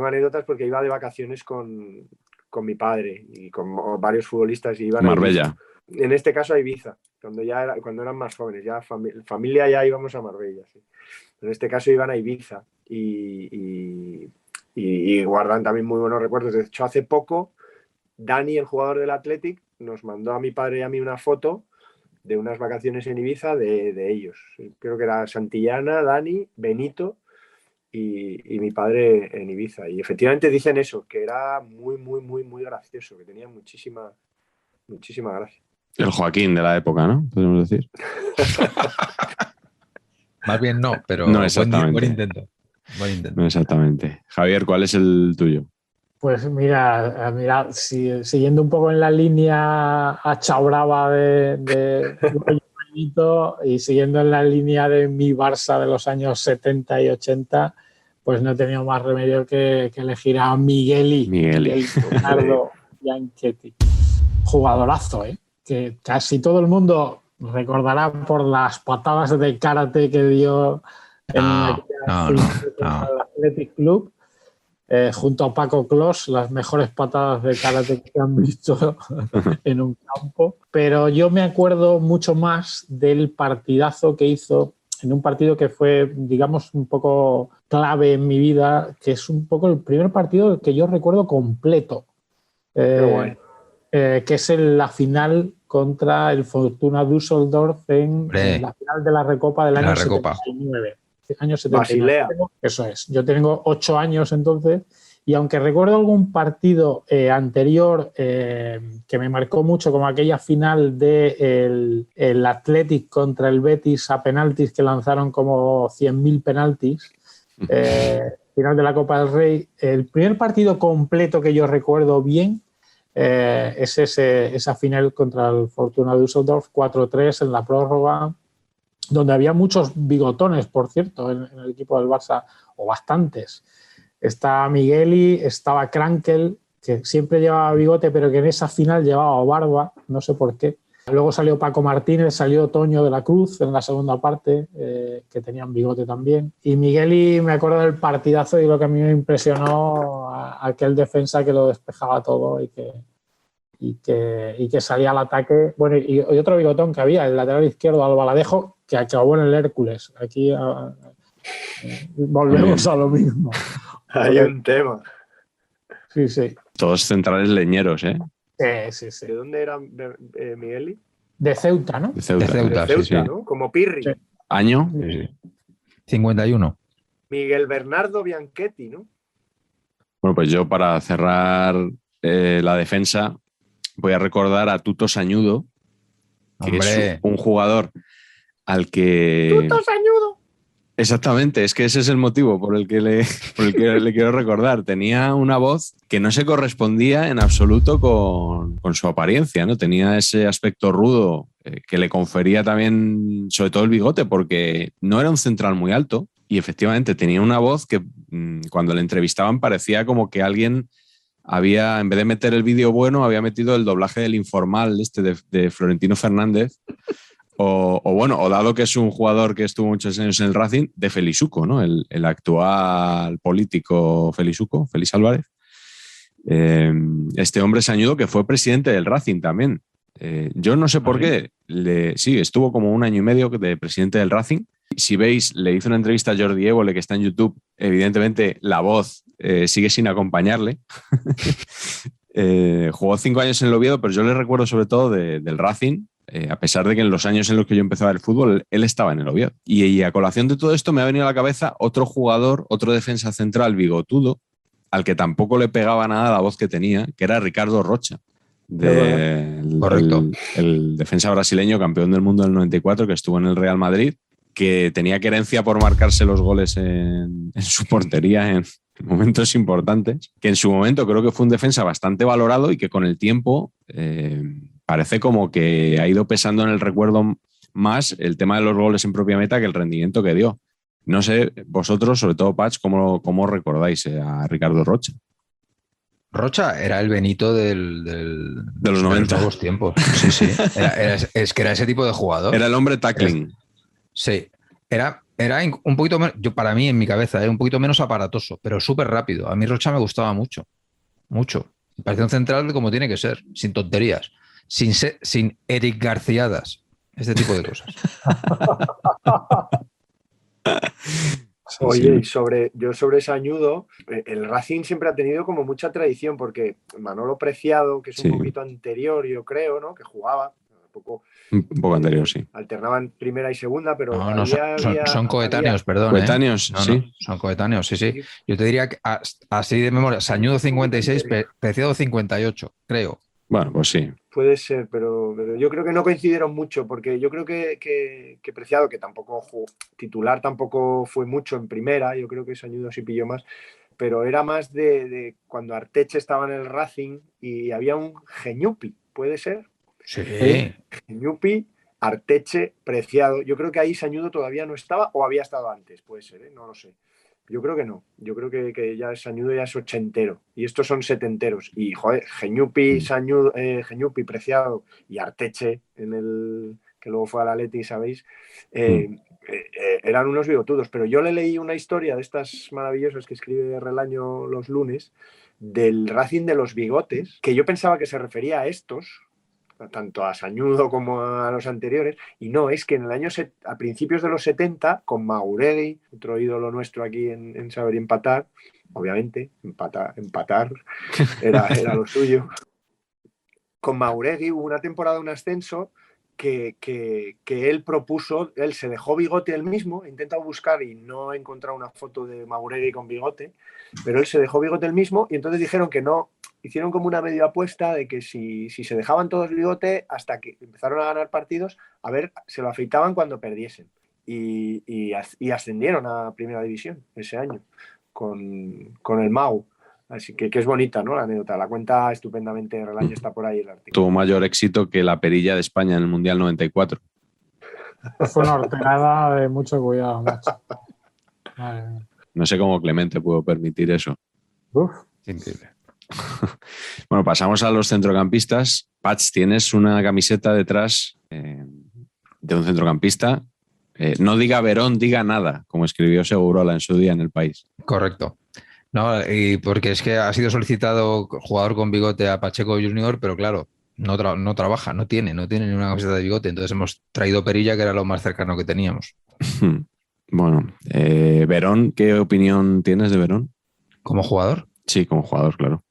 anécdotas porque iba de vacaciones con mi padre y con varios futbolistas y iban Marbella. En este caso a Ibiza, cuando eran más jóvenes, ya familia ya íbamos a Marbella. Sí. En este caso iban a Ibiza y guardan también muy buenos recuerdos. De hecho, hace poco, Dani, el jugador del Athletic, nos mandó a mi padre y a mí una foto de unas vacaciones en Ibiza de ellos. Creo que era Santillana, Dani, Benito y mi padre en Ibiza. Y efectivamente dicen eso, que era muy, muy, muy, muy gracioso, que tenía muchísima gracia. El Joaquín de la época, ¿no? Podemos decir. Más bien no, pero no exactamente. Buen intento. No exactamente. Javier, ¿cuál es el tuyo? Pues mira, siguiendo un poco en la línea achabrava de Benito y siguiendo en la línea de mi Barça de los años 70 y 80, pues no he tenido más remedio que elegir a Migueli. Leonardo Bianchetti. Jugadorazo, que casi todo el mundo recordará por las patadas de karate que dio en el Athletic Club. Junto a Paco Clos, las mejores patadas de karate que han visto en un campo. Pero yo me acuerdo mucho más del partidazo que hizo en un partido que fue, digamos, un poco clave en mi vida, que es un poco el primer partido que yo recuerdo completo, que es la final contra el Fortuna Düsseldorf en la final de la Recopa del año 79. Año 79. Basilea. Eso es. Yo tengo 8 años entonces y aunque recuerdo algún partido anterior que me marcó mucho, como aquella final del el Athletic contra el Betis a penaltis que lanzaron como 100.000 penaltis, final de la Copa del Rey, el primer partido completo que yo recuerdo bien es esa final contra el Fortuna Düsseldorf 4-3 en la prórroga, donde había muchos bigotones, por cierto, en el equipo del Barça, o bastantes. Estaba Migueli, estaba Krankel, que siempre llevaba bigote, pero que en esa final llevaba barba, no sé por qué. Luego salió Paco Martínez, salió Toño de la Cruz en la segunda parte, que tenían bigote también. Y Migueli, me acuerdo del partidazo y lo que a mí me impresionó, aquel defensa que lo despejaba todo y que salía al ataque. Bueno, y otro bigotón que había, el lateral izquierdo, Albaladejo, que acabó en el Hércules. Aquí volvemos a lo mismo. Hay un tema. Sí, sí. Todos centrales leñeros, ¿eh? Sí. ¿De dónde era Migueli? De Ceuta, ¿no? De Ceuta, sí. ¿No? Como Pirri. Sí. ¿Año? Sí. 51. Miguel Bernardo Bianchetti, ¿no? Bueno, pues yo para cerrar la defensa voy a recordar a Tuto Sañudo, que es un jugador al que... ¡Tuto Sañudo! Exactamente, es que ese es el motivo por el que le quiero recordar. Tenía una voz que no se correspondía en absoluto con su apariencia, ¿no? Tenía ese aspecto rudo que le confería también, sobre todo el bigote, porque no era un central muy alto y efectivamente tenía una voz que cuando le entrevistaban parecía como que alguien había, en vez de meter el vídeo bueno, había metido el doblaje del Informal de Florentino Fernández. O dado que es un jugador que estuvo muchos años en el Racing, de Felizuco, ¿no? El actual político Felizuco, Félix Álvarez. Este hombre Sañudo que fue presidente del Racing también. Yo no sé por qué. Sí, estuvo como 1 año y medio de presidente del Racing. Si veis, le hizo una entrevista a Jordi Évole, que está en YouTube. Evidentemente, la voz sigue sin acompañarle. Jugó 5 años en el Oviedo, pero yo le recuerdo sobre todo del Racing. A pesar de que en los años en los que yo empezaba el fútbol, él estaba en el Oviedo. Y a colación de todo esto me ha venido a la cabeza otro jugador, otro defensa central bigotudo, al que tampoco le pegaba nada la voz que tenía, que era Ricardo Rocha, Correcto. el defensa brasileño, campeón del mundo del 94, que estuvo en el Real Madrid, que tenía querencia por marcarse los goles en su portería en momentos importantes, que en su momento creo que fue un defensa bastante valorado y que con el tiempo parece como que ha ido pesando en el recuerdo más el tema de los goles en propia meta que el rendimiento que dio. No sé, vosotros, sobre todo Patch, ¿cómo recordáis a Ricardo Rocha? Rocha era el Benito de los 90. De los nuevos tiempos. Sí. Es que era ese tipo de jugador. Era el hombre tackling. Sí. Era un poquito menos, para mí en mi cabeza, un poquito menos aparatoso, pero súper rápido. A mí Rocha me gustaba mucho. Mucho. Me parecía un central como tiene que ser, sin tonterías, sin Eric Garciadas, este tipo de cosas. Oye, y sobre Sañudo, el Racing siempre ha tenido como mucha tradición, porque Manolo Preciado, que es un poquito anterior, yo creo, ¿no? Que jugaba un poco anterior, sí. Alternaban primera y segunda, pero son coetáneos, perdón. Coetáneos, sí. No, son coetáneos, sí. Yo te diría que así de memoria, Sañudo 56, Preciado 58, creo. Bueno, pues sí. Puede ser, pero yo creo que no coincidieron mucho, porque yo creo que Preciado, que tampoco jugó, titular tampoco fue mucho en primera, yo creo que Sañudo sí pilló más, pero era más de cuando Arteche estaba en el Racing y había un Geñupi, ¿puede ser? Sí. Geñupi, Arteche, Preciado. Yo creo que ahí Sañudo todavía no estaba o había estado antes, puede ser, no lo sé. Yo creo que no. Yo creo que ya Sañudo ya es ochentero. Y estos son setenteros. Y, joder, Geñupi, Sañudo, Geñupi, Preciado y Arteche, que luego fue al Atleti, ¿sabéis? Eran unos bigotudos. Pero yo le leí una historia de estas maravillosas que escribe Relaño los lunes, del Racing de los Bigotes, que yo pensaba que se refería a estos, tanto a Sañudo como a los anteriores, y no, es que en el año a principios de los 70, con Mauregui, otro ídolo nuestro aquí en Saber y Empatar, obviamente, empatar era lo suyo, con Mauregui hubo una temporada, un ascenso, que él propuso, él se dejó bigote él mismo, he intentado buscar y no he encontrado una foto de Mauregui con bigote, pero él se dejó bigote él mismo y entonces dijeron que no, hicieron como una medio apuesta de que si se dejaban todos bigote hasta que empezaron a ganar partidos, a ver, se lo afeitaban cuando perdiesen y ascendieron a Primera División ese año con el Mau. Así que es bonita, ¿no? La anécdota. La cuenta estupendamente. Relaño está por ahí el artículo. Tuvo mayor éxito que la perilla de España en el Mundial 94. Fue una horterada de mucho cuidado, macho. No sé cómo Clemente pudo permitir eso. Uf. Increíble. Bueno, pasamos a los centrocampistas. Pats, tienes una camiseta detrás de un centrocampista. No diga Verón, diga nada, como escribió Segurola en su día en El País. Correcto. No, y porque es que ha sido solicitado jugador con bigote a Pacheco Junior, pero claro, no trabaja, no tiene ni una camiseta de bigote, entonces hemos traído perilla, que era lo más cercano que teníamos. Bueno, Verón, ¿qué opinión tienes de Verón? ¿Como jugador? Sí, como jugador, claro.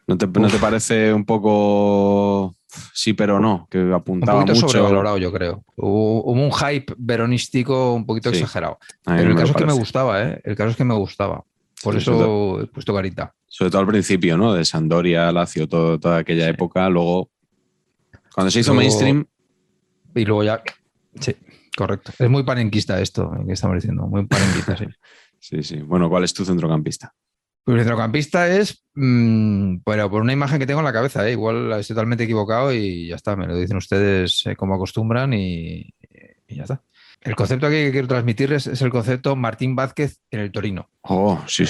¿No te parece un poco sí pero no? Que apuntaba un poquito mucho. Sobrevalorado, yo creo. Hubo un hype veronístico un poquito exagerado. Pero el caso es que me gustaba, ¿eh? El caso es que me gustaba. Por eso he puesto carita. Sobre todo al principio, ¿no? De Sampdoria, Lazio, toda aquella época. Luego, cuando se hizo mainstream... Y luego ya... Sí, correcto. Es muy panenquista esto que estamos diciendo. Muy panenquista, sí. Sí. Bueno, ¿cuál es tu centrocampista? Pues el centrocampista es, bueno, por una imagen que tengo en la cabeza, igual estoy totalmente equivocado y ya está, me lo dicen ustedes como acostumbran y ya está. El concepto que quiero transmitirles es el concepto Martín Vázquez en el Torino. Oh, sí.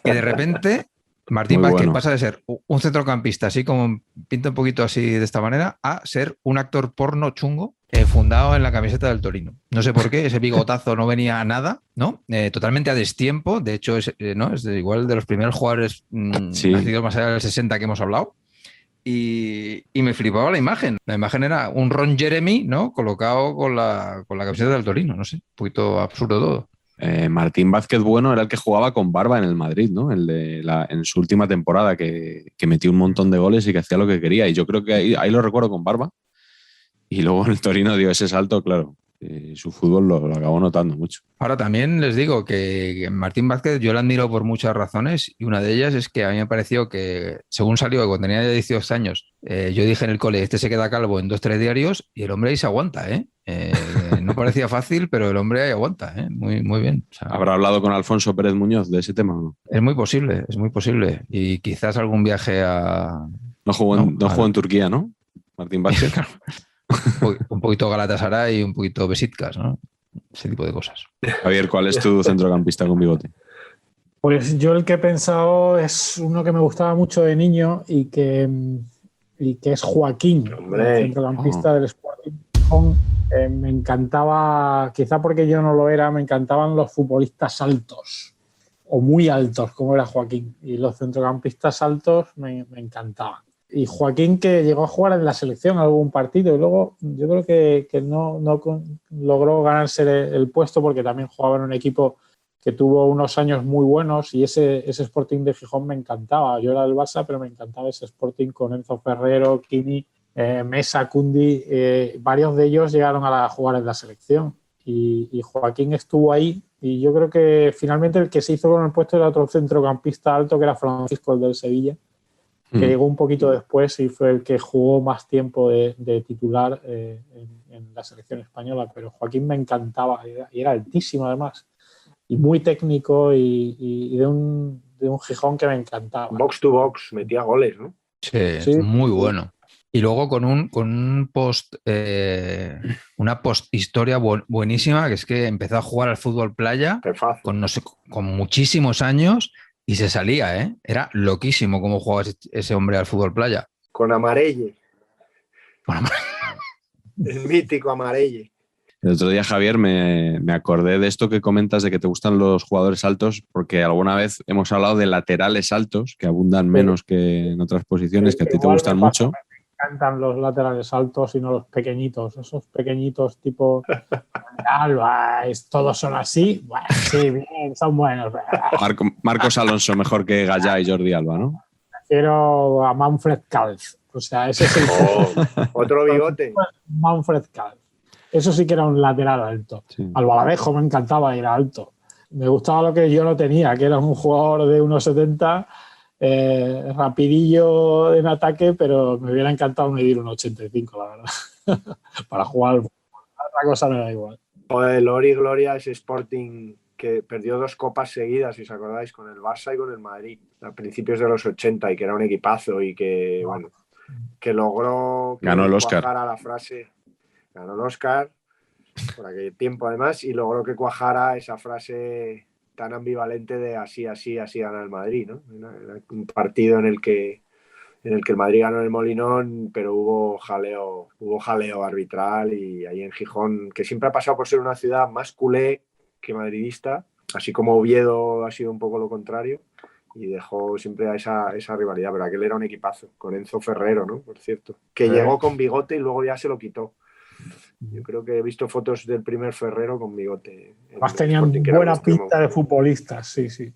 Que de repente Martín Vázquez pasa de ser un centrocampista, así como pinta un poquito así de esta manera, a ser un actor porno chungo fundado en la camiseta del Torino. No sé por qué, ese bigotazo no venía a nada, ¿no? Totalmente a destiempo. De hecho, es igual de los primeros jugadores nacidos más allá del 60 que hemos hablado. Y me flipaba la imagen. La imagen era un Ron Jeremy, ¿no? Colocado con la camiseta del Torino. No sé, un poquito absurdo todo. Martín Vázquez Bueno era el que jugaba con barba en el Madrid, ¿no? En su última temporada, que metió un montón de goles y que hacía lo que quería. Y yo creo que ahí lo recuerdo con barba. Y luego en el Torino dio ese salto, claro. su fútbol lo acabó notando mucho. Ahora también les digo que Martín Vázquez yo lo admiro por muchas razones y una de ellas es que a mí me pareció que según salió cuando tenía 18 años, yo dije en el cole, este se queda calvo en 2-3 diarios y el hombre ahí se aguanta, ¿eh? No parecía fácil, pero el hombre ahí aguanta, ¿eh? Muy, muy bien. O sea, ¿Habrá hablado con Alfonso Pérez Muñoz de ese tema o no? es muy posible, es muy posible. Y quizás algún viaje a... No jugó en Turquía, ¿no? Martín Vázquez. Un poquito Galatasaray y un poquito Besiktas, ¿no? Ese tipo de cosas. Javier, ¿cuál es tu centrocampista con bigote? Pues yo el que he pensado es uno que me gustaba mucho de niño y que es Joaquín, Hombre. el centrocampista del Sporting Gijón. Me encantaba, quizá porque yo no lo era, me encantaban los futbolistas altos o muy altos, como era Joaquín. Y los centrocampistas altos me encantaban. Y Joaquín, que llegó a jugar en la selección algún partido y luego yo creo que no logró ganarse el puesto porque también jugaba en un equipo que tuvo unos años muy buenos y ese Sporting de Gijón me encantaba. Yo era del Barça, pero me encantaba ese Sporting con Enzo Ferrero, Kini, Mesa, Cundi. Varios de ellos llegaron a jugar en la selección y Joaquín estuvo ahí y yo creo que finalmente el que se hizo con el puesto era otro centrocampista alto que era Francisco, el del Sevilla, que llegó un poquito después y fue el que jugó más tiempo de titular en la selección española, pero Joaquín me encantaba y era altísimo además y muy técnico y de un Gijón que me encantaba. Box to box, metía goles, ¿no? Sí, muy bueno. Y luego con un post, una post historia buenísima, que es que empezó a jugar al fútbol playa con muchísimos años y se salía, ¿eh? Era loquísimo cómo jugaba ese hombre al fútbol playa. Con Amarelle. El mítico Amarelle. El otro día, Javier, me acordé de esto que comentas de que te gustan los jugadores altos, porque alguna vez hemos hablado de laterales altos, que abundan menos que en otras posiciones, que a ti te gustan mucho. Me encantan los laterales altos y no los pequeñitos. Esos pequeñitos tipo Alba, todos son así. Bueno, sí, bien, son buenos. Marcos Alonso mejor que Gallá y Jordi Alba, ¿no? Prefiero a Manfred Kalf. O sea, ese es el... otro bigote. Manfred Kalf. Eso sí que era un lateral alto. Sí. Albaladejo me encantaba, era alto. Me gustaba lo que yo no tenía, que era un jugador de 1,70, rapidillo en ataque, pero me hubiera encantado medir 1,85, la verdad. Para jugar. Otra cosa me da igual. Joder, Lori Gloria es Sporting que perdió 2 copas seguidas, si os acordáis, con el Barça y con el Madrid, a principios de los 80, y que era un equipazo y que, bueno, que logró que ganó el Oscar. Cuajara la frase. Ganó el Oscar por aquel tiempo además y logró que cuajara esa frase tan ambivalente de así gana el Madrid, ¿no? Era un partido en el que el Madrid ganó en el Molinón, pero hubo jaleo arbitral y ahí en Gijón, que siempre ha pasado por ser una ciudad más culé que madridista, así como Oviedo ha sido un poco lo contrario y dejó siempre a esa rivalidad, pero aquel era un equipazo, con Enzo Ferrero, ¿no? Por cierto, que llegó con bigote y luego ya se lo quitó. Yo creo que he visto fotos del primer Ferrero con bigote. Además tenían buena pinta de futbolistas, sí.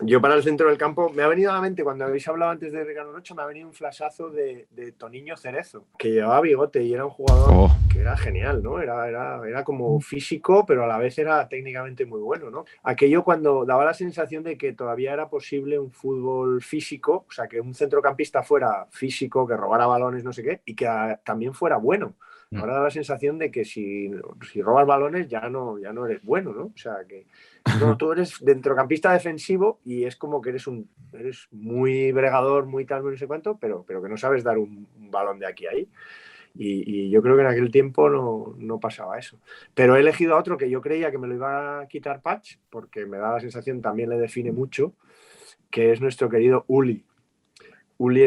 Yo para el centro del campo, me ha venido a la mente, cuando habéis hablado antes de Ricardo Rocha, me ha venido un flashazo de Toniño Cerezo, que llevaba bigote y era un jugador que era genial, ¿no? Era como físico, pero a la vez era técnicamente muy bueno, ¿no? Aquello cuando daba la sensación de que todavía era posible un fútbol físico, o sea, que un centrocampista fuera físico, que robara balones, no sé qué, y que también fuera bueno. Ahora da la sensación de que si robas balones ya no eres bueno, ¿no? O sea, que no, tú eres centrocampista defensivo y es como que eres muy bregador, muy tal, no sé cuánto, pero que no sabes dar un balón de aquí a ahí. Y yo creo que en aquel tiempo no pasaba eso. Pero he elegido a otro que yo creía que me lo iba a quitar Patch, porque me da la sensación, también le define mucho, que es nuestro querido Uli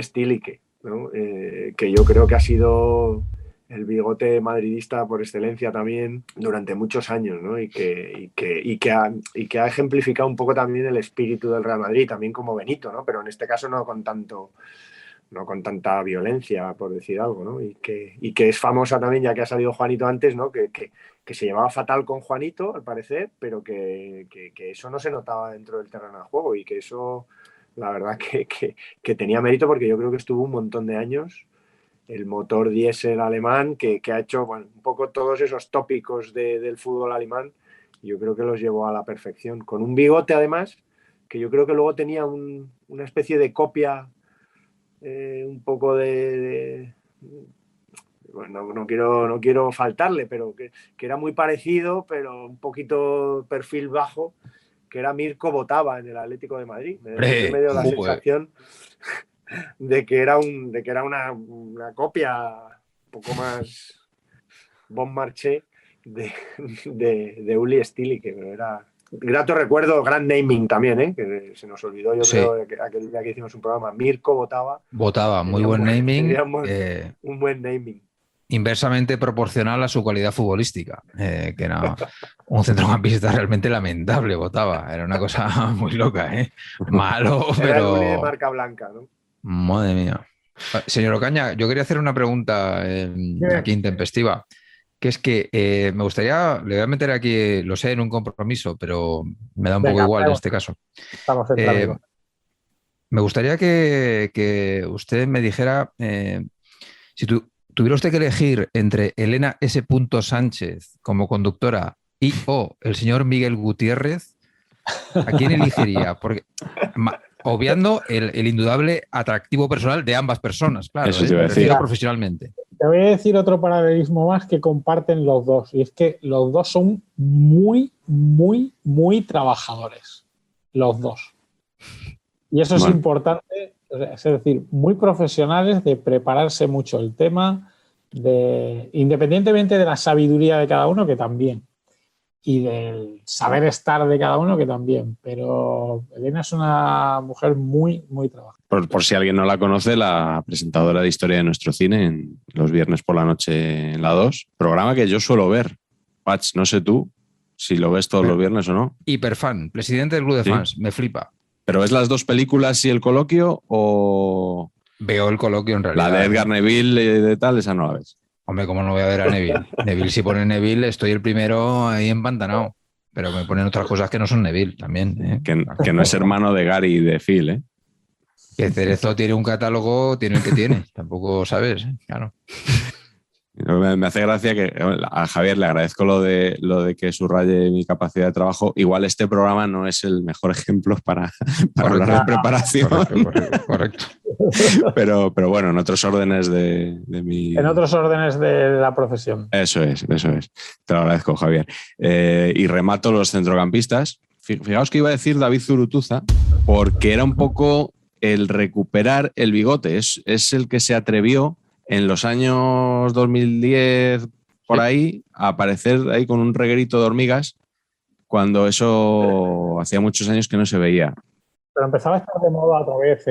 Stilicke, ¿no? Que yo creo que ha sido el bigote madridista por excelencia también durante muchos años, ¿no? y que ha ejemplificado un poco también el espíritu del Real Madrid, también como Benito, ¿no? Pero en este caso no con tanta violencia, por decir algo, ¿no? Y que es famosa también, ya que ha salido Juanito antes, ¿no? Que se llevaba fatal con Juanito, al parecer, pero que eso no se notaba dentro del terreno de juego y que eso, la verdad, que tenía mérito, porque yo creo que estuvo un montón de años el motor diésel alemán que ha hecho un poco todos esos tópicos del fútbol alemán. Yo creo que los llevó a la perfección. Con un bigote, además, que yo creo que luego tenía una especie de copia, un poco bueno, no quiero faltarle, pero que era muy parecido, pero un poquito perfil bajo, que era Mirko Botava en el Atlético de Madrid. Me dio la sensación de que era una copia un poco más bon marché de Uli Stilicke, pero era grato recuerdo, gran naming también, que se nos olvidó, yo creo, aquel día que hicimos un programa. Mirko Botava, muy buen naming. Un buen naming. Inversamente proporcional a su calidad futbolística, que era un centrocampista realmente lamentable, Botava. Era una cosa muy loca, malo, era pero... el Uli de marca blanca, ¿no? Madre mía. Señor Ocaña, yo quería hacer una pregunta aquí intempestiva, que es que me gustaría, le voy a meter aquí, lo sé, en un compromiso, pero me da un poco igual en este caso. Estamos entre amigos. Me gustaría que usted me dijera, si tuviera usted que elegir entre Elena S. Sánchez como conductora y o el señor Miguel Gutiérrez, ¿a quién elegiría? Porque, obviando el indudable atractivo personal de ambas personas, claro, eso te iba a decir. Profesionalmente. Te voy a decir otro paralelismo más que comparten los dos, y es que los dos son muy, muy, muy trabajadores. Los dos. Y eso es importante, es decir, muy profesionales, de prepararse mucho el tema, independientemente de la sabiduría de cada uno, que también, y del saber estar de cada uno, que también. Pero Elena es una mujer muy, muy trabajadora. Por si alguien no la conoce, la presentadora de Historia de Nuestro Cine en los viernes por la noche en la 2, programa que yo suelo ver. Patch, no sé tú si lo ves todos los viernes o no. Hiperfan, presidente del club de fans, me flipa. ¿Pero ves las dos películas y el coloquio o...? Veo el coloquio en realidad. La de Edgar Neville y de tal, esa no la ves. Hombre, ¿cómo no voy a ver a Neville? Neville, si pone Neville, estoy el primero ahí empantanado. Pero me ponen otras cosas que no son Neville también. Que no es hermano de Gary y de Phil, Que Cerezo tiene un catálogo, tiene el que tiene. Tampoco sabes, claro. Me hace gracia que a Javier le agradezco lo de que subraye mi capacidad de trabajo. Igual este programa no es el mejor ejemplo para hablar de preparación. Correcto. Pero bueno, en otros órdenes de mi... En otros órdenes de la profesión. Eso es. Te lo agradezco, Javier. Y remato los centrocampistas. Fijaos que iba a decir David Zurutuza, porque era un poco el recuperar el bigote. Es el que se atrevió en los años 2010, por ahí, a aparecer ahí con un reguerito de hormigas, cuando eso hacía muchos años que no se veía. Pero empezaba a estar de moda otra vez,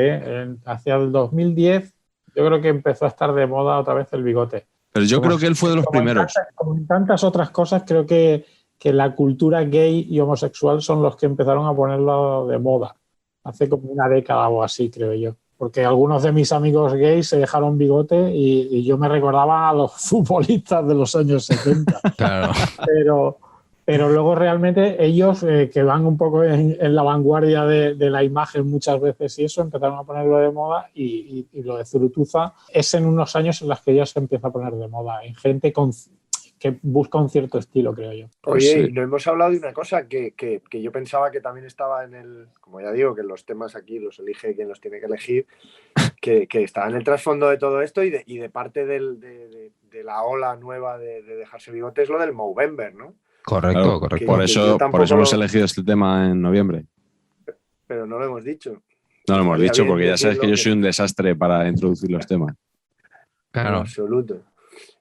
hacia el 2010 yo creo que empezó a estar de moda otra vez el bigote. Pero yo creo que él fue de los primeros. Como en tantas otras cosas, creo que la cultura gay y homosexual son los que empezaron a ponerlo de moda. Hace como una década o así, creo yo. Porque algunos de mis amigos gays se dejaron bigote y yo me recordaba a los futbolistas de los años 70. Claro. Pero luego realmente ellos, que van un poco en la vanguardia de la imagen muchas veces y eso, empezaron a ponerlo de moda y lo de Zurutuza es en unos años en los que ya se empieza a poner de moda, en gente que busca un cierto estilo, creo yo. Oye, no hemos hablado de una cosa que yo pensaba que también estaba en el... Como ya digo, que los temas aquí los elige quien los tiene que elegir, que estaba en el trasfondo de todo esto y de parte de la ola nueva de dejarse bigote, es lo del Movember, ¿no? Correcto. Por eso hemos elegido este tema en noviembre. Pero no lo hemos dicho. No lo hemos dicho porque ya sabes que yo soy un desastre para introducir los temas. Claro.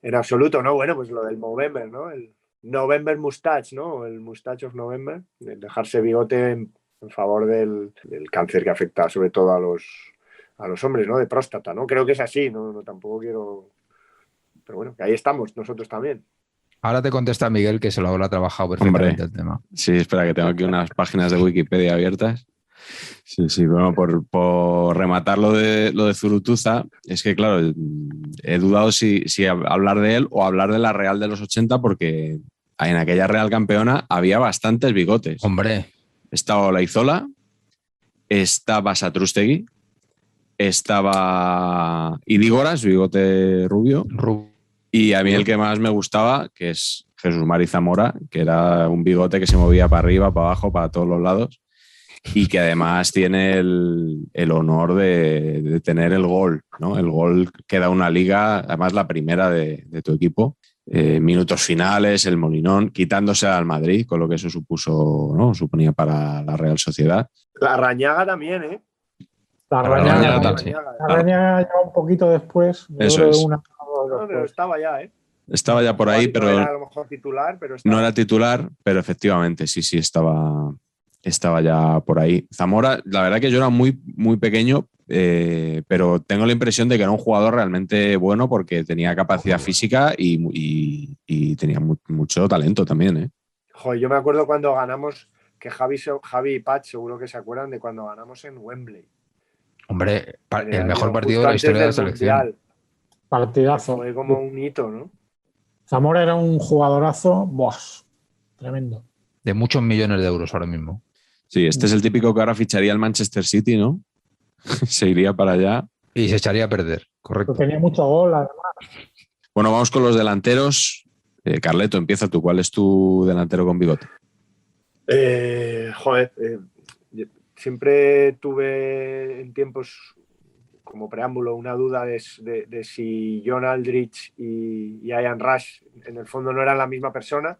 En absoluto, ¿no? Bueno, pues lo del Movember, ¿no? El November Mustache, ¿no? El Mustache of November. El dejarse bigote en favor del cáncer que afecta sobre todo a los hombres, ¿no? De próstata, ¿no? Creo que es así, no tampoco quiero... Pero bueno, que ahí estamos, nosotros también. Ahora te contesta Miguel que se lo habrá trabajado perfectamente el tema. Sí, espera, que tengo aquí unas páginas de Wikipedia abiertas. Sí, bueno, por rematar lo de Zurutuza, es que claro, he dudado si hablar de él o hablar de la Real de los 80, porque en aquella Real campeona había bastantes bigotes. Hombre. Estaba Olaizola, estaba Satrústegui, estaba Idígoras, bigote rubio, y a mí el que más me gustaba, que es Jesús Mari Zamora, que era un bigote que se movía para arriba, para abajo, para todos los lados, y que además tiene el honor de tener el gol, ¿no? El gol que da una liga, además la primera de tu equipo. Minutos finales, el Molinón, quitándose al Madrid, con lo que eso supuso, ¿no? Suponía para la Real Sociedad. La Rañaga también, ¿eh? La Rañaga Rañaga llegó un poquito después. Eso es. No, pero estaba ya, ¿eh? Estaba ya por ahí, pero no era a lo mejor titular, pero estaba. No era titular, pero efectivamente sí estaba ya por ahí. Zamora, la verdad que yo era muy, muy pequeño, pero tengo la impresión de que era un jugador realmente bueno porque tenía capacidad física y tenía mucho talento también, ¿eh? Joder, yo me acuerdo cuando ganamos, que Javi y Pat seguro que se acuerdan de cuando ganamos en Wembley. Hombre, el mejor partido de la historia de la selección. Mundial. Partidazo. Fue como un hito, ¿no? Zamora era un jugadorazo, tremendo. De muchos millones de euros ahora mismo. Sí, este es el típico que ahora ficharía el Manchester City, ¿no? Se iría para allá. Y se echaría a perder, correcto. Pero tenía mucho gol, además. Bueno, vamos con los delanteros. Carleto, empieza tú. ¿Cuál es tu delantero con bigote? Siempre tuve en tiempos como preámbulo una duda de si John Aldrich y Ian Rush en el fondo no eran la misma persona,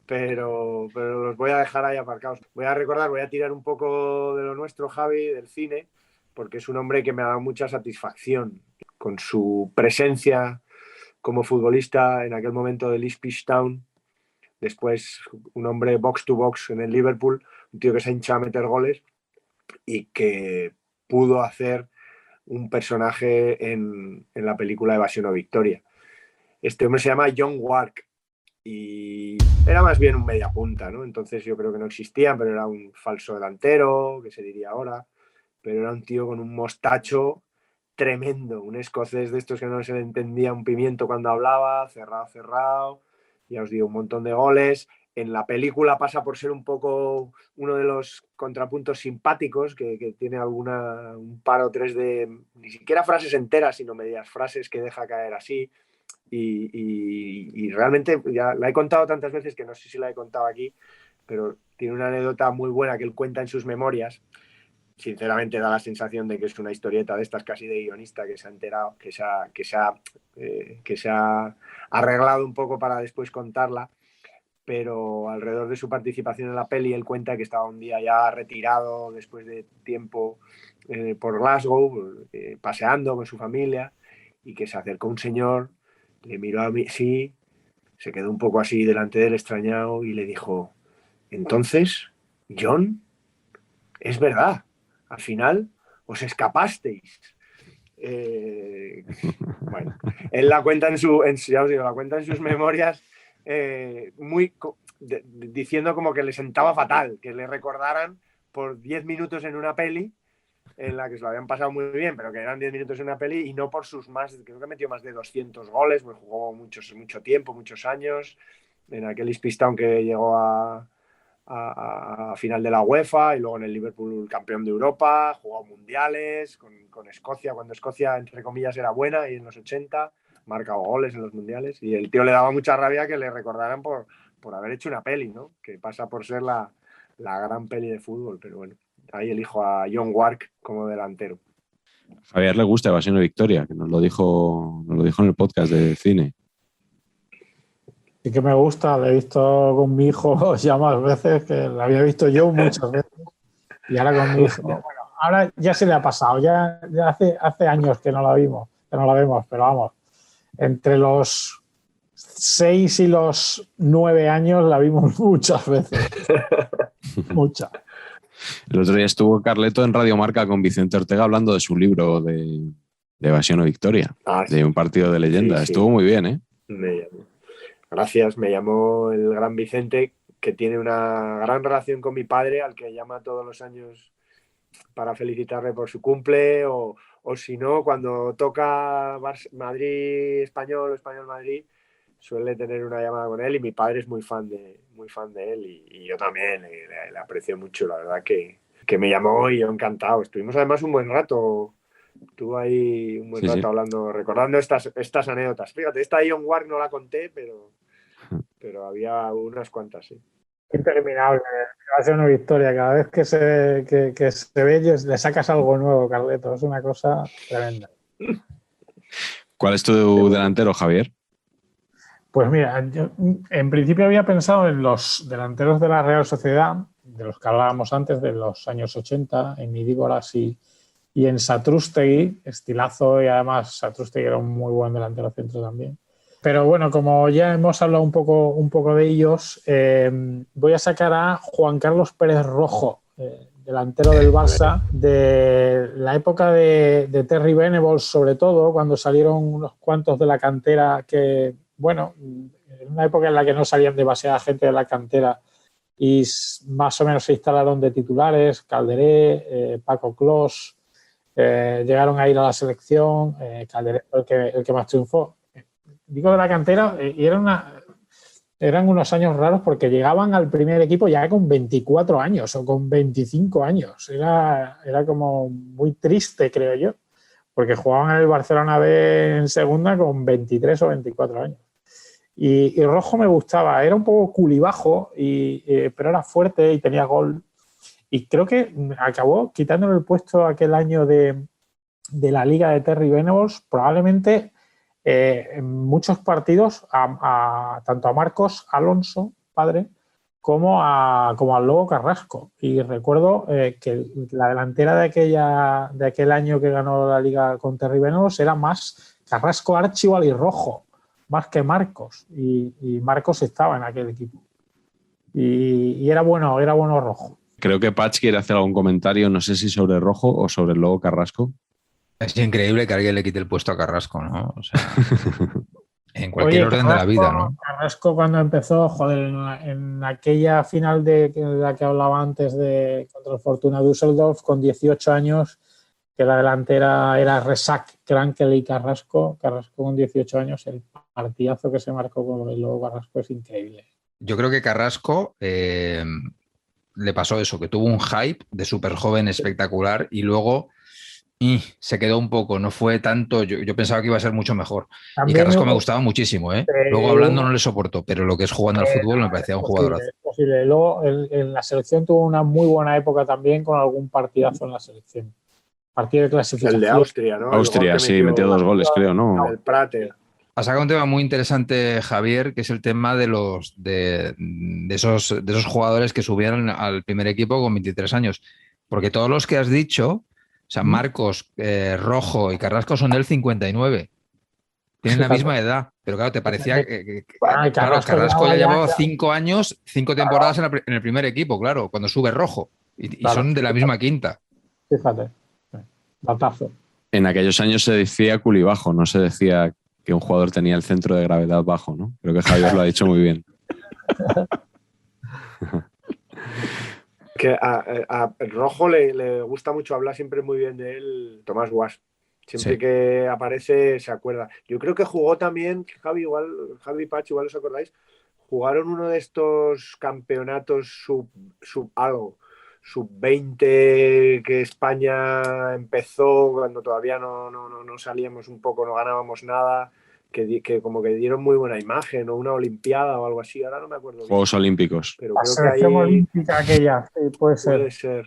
pero los voy a dejar ahí aparcados. Voy a tirar un poco de lo nuestro, Javi, del cine, porque es un hombre que me ha dado mucha satisfacción con su presencia como futbolista en aquel momento del Ipswich Town, después un hombre box to box en el Liverpool, un tío que se ha hinchado a meter goles y que pudo hacer un personaje en la película Evasión o Victoria. Este hombre se llama John Wark y era más bien un mediapunta, ¿no? Entonces yo creo que no existían, pero era un falso delantero, que se diría ahora, pero era un tío con un mostacho tremendo, un escocés de estos que no se le entendía un pimiento cuando hablaba, cerrado, ya os digo, un montón de goles. En la película pasa por ser un poco uno de los contrapuntos simpáticos, que tiene un par o tres de, ni siquiera frases enteras, sino medias frases que deja caer así. Y realmente ya la he contado tantas veces que no sé si la he contado aquí, pero tiene una anécdota muy buena que él cuenta en sus memorias. Sinceramente da la sensación de que es una historieta de estas casi de guionista que se ha enterado, que se ha arreglado un poco para después contarla, pero alrededor de su participación en la peli él cuenta que estaba un día ya retirado después de tiempo por Glasgow, paseando con su familia, y que se acercó un señor, le miró a mí, sí, se quedó un poco así delante de él extrañado y le dijo: entonces, John, es verdad, al final os escapasteis. Bueno, él la cuenta la cuenta en sus memorias, diciendo como que le sentaba fatal que le recordaran por 10 minutos en una peli en la que se lo habían pasado muy bien, pero que eran 10 minutos en una peli y no por sus creo que metió más de 200 goles, pues jugó mucho tiempo, muchos años, en aquel Ipswich Town que llegó a final de la UEFA y luego en el Liverpool campeón de Europa, jugó mundiales con Escocia, cuando Escocia entre comillas era buena, y en los 80 marcado goles en los mundiales, y el tío le daba mucha rabia que le recordaran por haber hecho una peli, ¿no? Que pasa por ser la gran peli de fútbol, pero bueno, ahí elijo a John Wark como delantero. A Javier le gusta Evasión o Victoria, que nos lo dijo en el podcast de cine. Sí que me gusta, la he visto con mi hijo ya más veces, que la había visto yo muchas veces, y ahora con mi hijo, bueno, ahora ya se le ha pasado, ya hace años que no la vemos, pero vamos, entre los 6 y los 9 años la vimos muchas veces, muchas. El otro día estuvo Carleto en Radio Marca con Vicente Ortega hablando de su libro de Evasión o Victoria, de un partido de leyenda. Sí. Estuvo muy bien, ¿eh? Gracias, me llamó el gran Vicente, que tiene una gran relación con mi padre, al que llama todos los años para felicitarle por su cumple, o si no, cuando toca Madrid-Español, Español-Madrid, suele tener una llamada con él, y mi padre es muy fan de él, y yo también le aprecio mucho, la verdad que me llamó y yo encantado. Estuvimos además un buen rato Estuvo ahí un buen Sí, rato sí. hablando, recordando estas anécdotas. Fíjate, esta Ion Ward no la conté, pero había unas cuantas, sí. Interminable. Va a ser una victoria. Cada vez que se ve, le sacas algo nuevo, Carleto. Es una cosa tremenda. ¿Cuál es tu delantero, Javier? Pues mira, yo en principio había pensado en los delanteros de la Real Sociedad, de los que hablábamos antes, de los años 80, en Idígoras y en Satrústegui, estilazo, y además Satrústegui era un muy buen delantero centro también. Pero bueno, como ya hemos hablado un poco de ellos, voy a sacar a Juan Carlos Pérez Rojo, delantero del Barça, de la época de Terry Venables, sobre todo, cuando salieron unos cuantos de la cantera que, bueno, en una época en la que no salían demasiada gente de la cantera y más o menos se instalaron de titulares, Calderé, Paco Clos, llegaron a ir a la selección, Calderé fue el que más triunfó. Digo de la cantera, y eran unos años raros porque llegaban al primer equipo ya con 24 años o con 25 años. Era como muy triste, creo yo, porque jugaban en el Barcelona B en segunda con 23 o 24 años. Y Rojo me gustaba, era un poco culibajo, pero era fuerte y tenía gol. Y creo que acabó quitándole el puesto aquel año de la Liga de Terry Venables, probablemente en muchos partidos, tanto a Marcos Alonso, padre, como al Lobo Carrasco. Y recuerdo que la delantera de aquel año que ganó la Liga con Terry Venables era más Carrasco, Archibald y Rojo, más que Marcos. Y Marcos estaba en aquel equipo. Y era bueno Rojo. Creo que Patch quiere hacer algún comentario, no sé si sobre Rojo o sobre el Lobo Carrasco. Es increíble que alguien le quite el puesto a Carrasco, ¿no? O sea, en cualquier orden Carrasco, de la vida, ¿no? Carrasco cuando empezó, joder, en aquella final de la que hablaba antes contra el Fortuna Düsseldorf, con 18 años, que la delantera era Resac, Krankel y Carrasco con 18 años, el partidazo que se marcó con el Lobo Carrasco es increíble. Yo creo que Carrasco le pasó eso, que tuvo un hype de súper joven espectacular y luego se quedó un poco, no fue tanto, yo pensaba que iba a ser mucho mejor. También y Carrasco me gustaba muchísimo, ¿eh? Luego hablando no le soportó, pero lo que es jugando al fútbol me parecía un jugadorazo. Es posible. Luego en la selección tuvo una muy buena época también con algún partidazo en la selección. Partido de clasificación. El de Austria, ¿no? Austria, sí, metió 2 goles, creo, ¿no? El Prater. Ha sacado un tema muy interesante, Javier, que es el tema de esos jugadores que subieron al primer equipo con 23 años. Porque todos los que has dicho, o sea, Marcos, Rojo y Carrasco son del 59. Tienen la misma edad. Pero claro, te parecía que Carrasco ya llevaba 5 años, 5 temporadas en el primer equipo, claro, cuando sube Rojo. Y son de la misma quinta. Fíjate. Batazo. En aquellos años se decía culibajo, no se decía que un jugador tenía el centro de gravedad bajo, ¿no? Creo que Javier lo ha dicho muy bien. Que a Rojo le gusta mucho hablar siempre muy bien de él, Tomás Guas. Siempre sí. Que aparece se acuerda. Yo creo que jugó también, Javi Pach, igual os acordáis, jugaron uno de estos campeonatos sub-20 que España empezó cuando todavía no salíamos un poco, no ganábamos nada, que como que dieron muy buena imagen, o una olimpiada o algo así, ahora no me acuerdo bien. Juegos Olímpicos. Pero la selección olímpica aquella, sí, puede ser.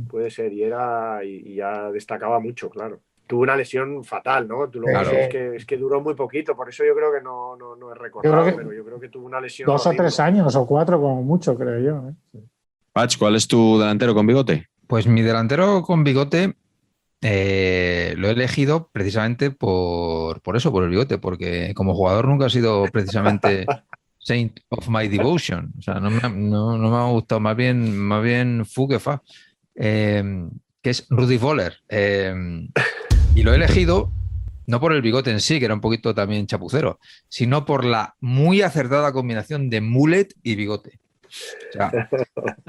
Puede ser, y ya destacaba mucho, claro. Tuvo una lesión fatal, ¿no? Claro. Es que duró muy poquito, por eso yo creo que no es recordado, pero yo creo que tuvo una lesión 2 o 3 años o 4 como mucho, creo yo. Sí. Patch, ¿cuál es tu delantero con bigote? Pues mi delantero con bigote lo he elegido precisamente por eso, por el bigote, porque como jugador nunca ha sido precisamente saint of my devotion. O sea, no me ha gustado, más bien fu que fa. Que es Rudi Völler. Y lo he elegido no por el bigote en sí, que era un poquito también chapucero, sino por la muy acertada combinación de mullet y bigote. O sea,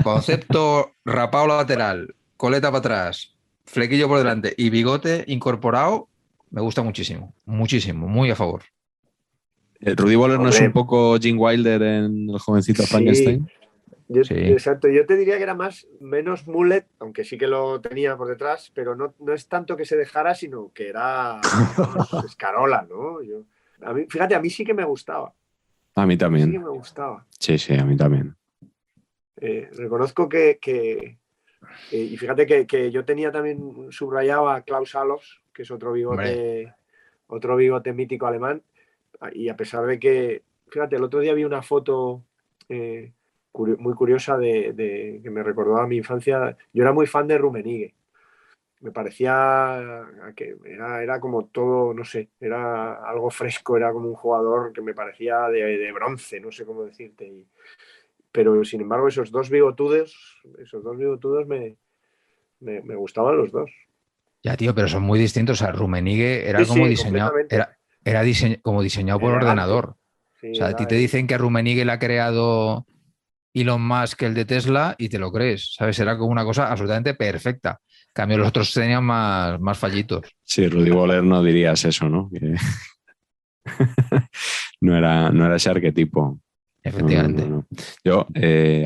concepto rapado lateral, coleta para atrás, flequillo por delante y bigote incorporado, me gusta muchísimo, muy a favor. ¿Rudy Völler no es un poco Gene Wilder en El jovencito Frankenstein? Sí. Exacto, yo te diría que era menos mullet, aunque sí que lo tenía por detrás, pero no es tanto que se dejara, sino que era, digamos, escarola, ¿no? Fíjate, a mí sí que me gustaba. A mí Sí que también. me gustaba. Sí, a mí también. Reconozco y fíjate que yo tenía también subrayado a Klaus Allofs, que es otro bigote mítico alemán, y a pesar de que, fíjate, el otro día vi una foto muy curiosa que me recordó a mi infancia. Yo era muy fan de Rummenigge. Me parecía que era como todo, no sé, era algo fresco, era como un jugador que me parecía de bronce, no sé cómo decirte. Pero sin embargo, esos dos bigotudos me gustaban los dos. Ya, tío, pero son muy distintos. O sea, Rummenigge era Sí, como sí, diseñado, completamente. como diseñado por Elegante. ordenador. Sí, O sea, a ti era te dicen que Rummenigge la ha creado Elon Musk, el de Tesla, y te lo crees, ¿sabes? Era como una cosa absolutamente perfecta. En cambio, los otros tenían más fallitos. Sí, Rudy Boller no dirías eso, ¿no? Que no era ese arquetipo. Efectivamente. No. Yo,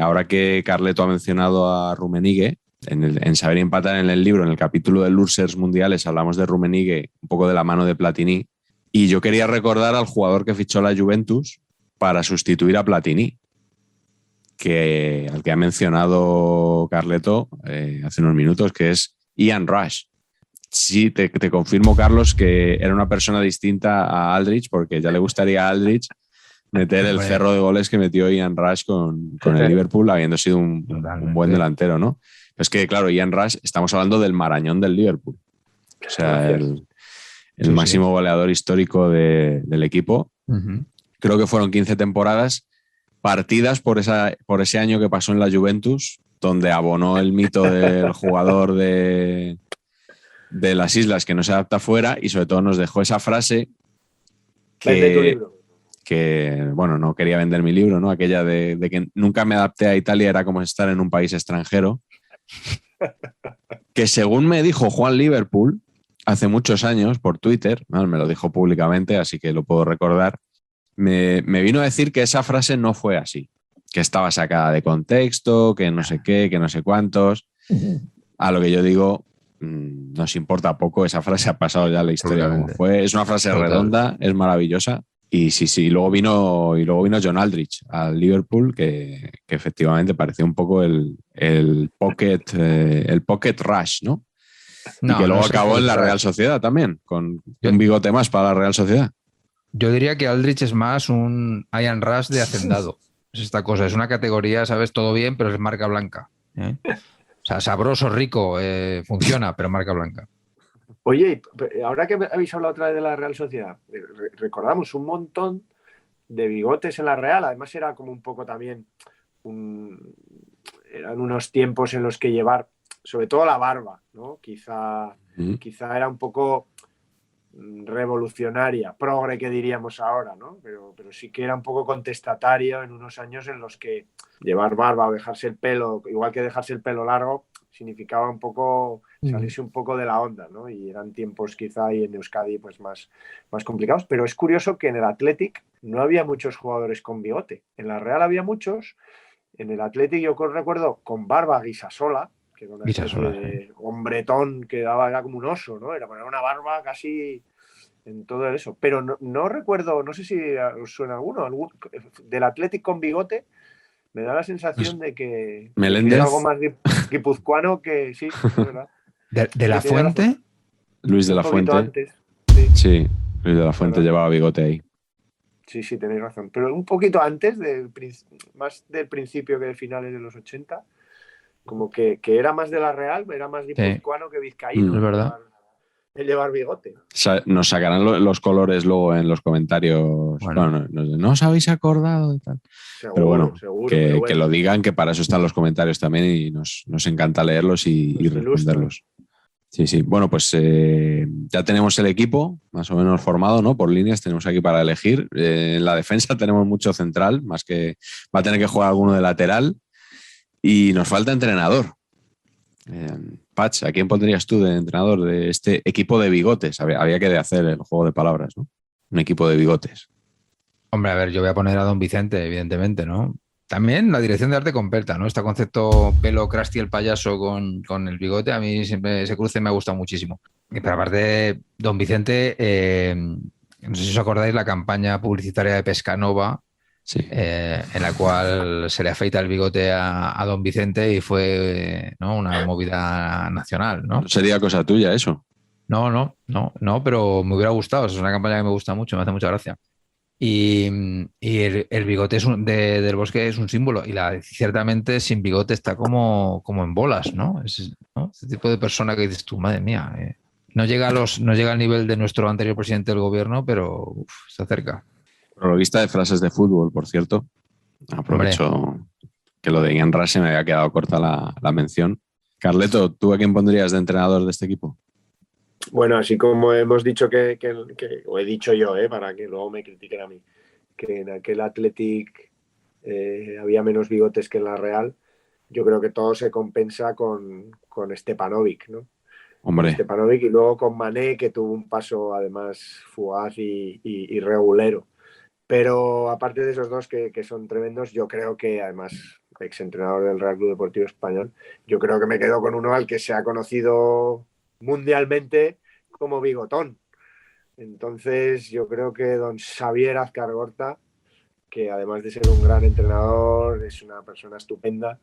ahora que Carleto ha mencionado a Rummenigge, en Saber y Empatar en el libro, en el capítulo de Losers Mundiales, hablamos de Rummenigge un poco de la mano de Platini, y yo quería recordar al jugador que fichó la Juventus para sustituir a Platini, al que ha mencionado Carleto hace unos minutos, que es Ian Rush. Sí, te confirmo, Carlos, que era una persona distinta a Aldrich, porque ya le gustaría a Aldrich meter el cerro de goles que metió Ian Rush con el Liverpool, habiendo sido un buen delantero, ¿no? Pero es que, claro, Ian Rush, estamos hablando del marañón del Liverpool. O sea, el máximo goleador histórico del equipo. Uh-huh. Creo que fueron 15 temporadas partidas por ese año que pasó en la Juventus, donde abonó el mito del jugador de las islas que no se adapta fuera, y sobre todo nos dejó esa frase Vende tu libro. Que, bueno, no quería vender mi libro, ¿no? Aquella de que nunca me adapté a Italia, era como estar en un país extranjero. Que según me dijo Juan Liverpool hace muchos años por Twitter, ¿no? Me lo dijo públicamente, así que lo puedo recordar, me vino a decir que esa frase no fue así, que estaba sacada de contexto, que no sé qué, que no sé cuántos. A lo que yo digo, nos importa poco, esa frase ha pasado ya a la historia como fue. Es una frase redonda, es maravillosa. Y sí, luego vino John Aldrich al Liverpool, que efectivamente parecía un poco el pocket rush, ¿no? Y que luego acabó en la Real Sociedad también, con un bigote más para la Real Sociedad. Yo diría que Aldrich es más un Ian Rush de hacendado. Es esta cosa, es una categoría, sabes, todo bien, pero es marca blanca. O sea, sabroso, rico, funciona, pero marca blanca. Oye, ahora que habéis hablado otra vez de la Real Sociedad, recordamos un montón de bigotes en la Real. Además era como un poco también eran unos tiempos en los que llevar, sobre todo la barba, ¿no? Quizá era un poco revolucionaria, progre que diríamos ahora, ¿no? Pero sí que era un poco contestatario en unos años en los que llevar barba o dejarse el pelo, igual que dejarse el pelo largo, significaba un poco salirse un poco de la onda, ¿no? Y eran tiempos quizá ahí en Euskadi pues más complicados, pero es curioso que en el Athletic no había muchos jugadores con bigote. En la Real había muchos, en el Athletic yo recuerdo con barba Guisasola, que era una especie de hombretón que era como un oso, ¿no? Era una barba casi en todo eso. Pero no recuerdo, no sé si os suena alguno del Athletic con bigote. Me da la sensación de que es algo más guipuzcoano que sí, es verdad. ¿De la Fuente? Luis de la Fuente. Antes. Sí, Luis de la Fuente llevaba bigote ahí. Sí, tenéis razón. Pero un poquito antes, más del principio que de finales de los 80, como que era más de la Real, era más guipuzcoano que vizcaíno. Es verdad. El llevar bigote. Nos sacarán los colores luego en los comentarios. Bueno, no os habéis acordado y tal. Seguro, pero bueno, seguro, que lo digan, que para eso están los comentarios también y nos encanta leerlos y responderlos. Sí. Bueno, pues ya tenemos el equipo más o menos formado, ¿no? Por líneas tenemos aquí para elegir. En la defensa tenemos mucho central, más que va a tener que jugar alguno de lateral. Y nos falta entrenador. Patch, ¿a quién pondrías tú de entrenador de este equipo de bigotes? Había que hacer el juego de palabras, ¿no? Un equipo de bigotes. Hombre, a ver, yo voy a poner a Don Vicente, evidentemente, ¿no? También la dirección de arte completa, ¿no? Este concepto pelo Krusty el payaso con el bigote, a mí siempre ese cruce me ha gustado muchísimo. Pero aparte, don Vicente, no sé si os acordáis la campaña publicitaria de Pescanova, Sí. en la cual se le afeita el bigote a don Vicente y fue, ¿no?, una movida nacional, ¿no? No sería cosa tuya eso. No, pero me hubiera gustado. Es una campaña que me gusta mucho, me hace mucha gracia. Y el bigote del Bosque es un símbolo y ciertamente sin bigote está como en bolas, ¿no? ¿no? Este tipo de persona que dices tú, madre mía, no llega al nivel de nuestro anterior presidente del gobierno, pero está cerca. Prologuista de frases de fútbol, por cierto. Aprovecho que lo de Ian Rush se me había quedado corta la mención. Carleto, ¿tú a quién pondrías de entrenador de este equipo? Bueno, así como hemos dicho o he dicho yo, para que luego me critiquen a mí, que en aquel Athletic había menos bigotes que en la Real, yo creo que todo se compensa con Stepanovic, ¿no? Hombre. Stepanovic y luego con Mané, que tuvo un paso además fugaz y regulero. Pero aparte de esos dos que son tremendos, yo creo que además exentrenador del Real Club Deportivo Español, yo creo que me quedo con uno al que se ha conocido mundialmente como Bigotón. Entonces yo creo que don Xavier Azcargorta, que además de ser un gran entrenador, es una persona estupenda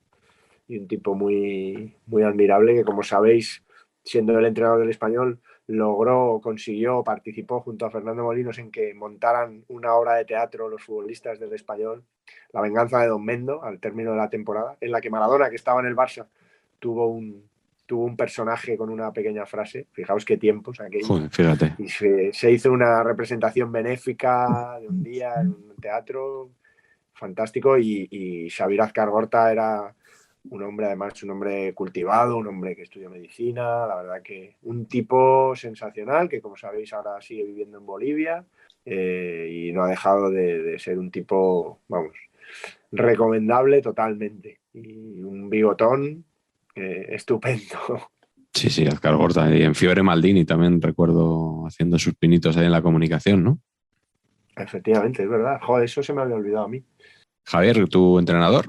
y un tipo muy, muy admirable, que como sabéis, siendo el entrenador del Español, participó junto a Fernando Molinos en que montaran una obra de teatro los futbolistas del Español, La venganza de Don Mendo, al término de la temporada, en la que Maradona, que estaba en el Barça, tuvo un personaje con una pequeña frase. Fijaos qué tiempos aquellos. Joder, fíjate. Y se hizo una representación benéfica de un día en un teatro fantástico, y Xavier Azcargorta era un hombre cultivado, un hombre que estudió medicina, la verdad que un tipo sensacional, que como sabéis ahora sigue viviendo en Bolivia, y no ha dejado de ser un tipo, vamos, recomendable totalmente, y un bigotón estupendo. Sí, Azcargorta. Y en Fiore Maldini también recuerdo haciendo sus pinitos ahí en la comunicación, ¿no? Efectivamente, es verdad. Joder, eso se me había olvidado a mí. Javier, ¿tu entrenador?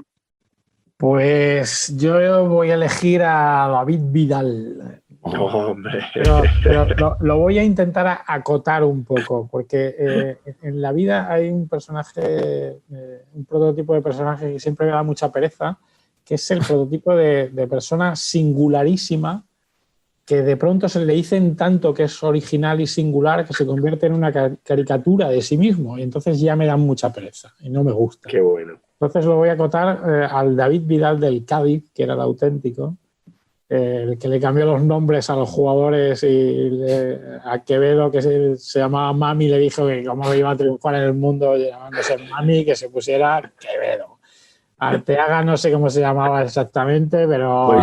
Pues yo voy a elegir a David Vidal. Hombre. Pero lo voy a intentar acotar un poco, porque en la vida hay un personaje, un prototipo de personaje que siempre me da mucha pereza, que es el prototipo de persona singularísima, que de pronto se le dicen tanto que es original y singular que se convierte en una caricatura de sí mismo, y entonces ya me dan mucha pereza y no me gusta. Qué bueno. Entonces lo voy a acotar al David Vidal del Cádiz, que era el auténtico, el que le cambió los nombres a los jugadores, y a Quevedo, que se llamaba Mami, le dijo que cómo iba a triunfar en el mundo llamándose Mami, que se pusiera Quevedo. Arteaga no sé cómo se llamaba exactamente, pero...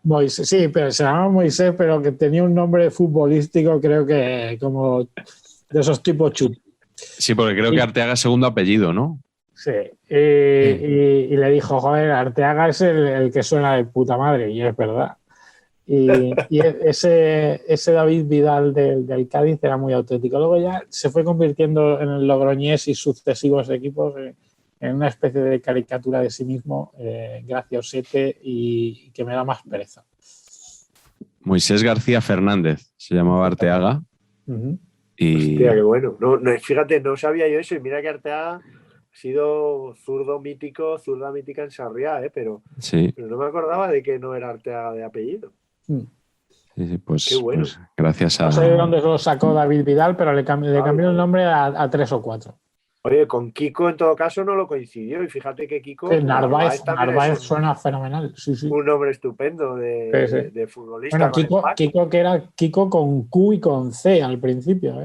Moisés, sí, pero se llamaba Moisés, pero que tenía un nombre futbolístico, creo que como de esos tipos chut. Sí, porque creo que Arteaga es segundo apellido, ¿no? Sí, y le dijo, joder, Arteaga es el que suena de puta madre, y es verdad. Y ese David Vidal del Cádiz era muy auténtico. Luego ya se fue convirtiendo en el Logroñés y sucesivos equipos en una especie de caricatura de sí mismo, graciosete, y que me da más pereza. Moisés García Fernández se llamaba Arteaga. Uh-huh. Y... Hostia, qué bueno. No, fíjate, no sabía yo eso, y mira que Arteaga ha sido zurda mítica en Sarriá, pero no me acordaba de que no era Arteaga de apellido. Sí, pues, qué bueno. Pues gracias a... No sé de dónde lo sacó David Vidal, pero le cambió el nombre a 3 o 4. Oye, con Kiko en todo caso no lo coincidió, y fíjate que Kiko... Narváez suena fenomenal. Sí. Un nombre estupendo de futbolista. Bueno, Kiko, que era Kiko con Q y con C al principio.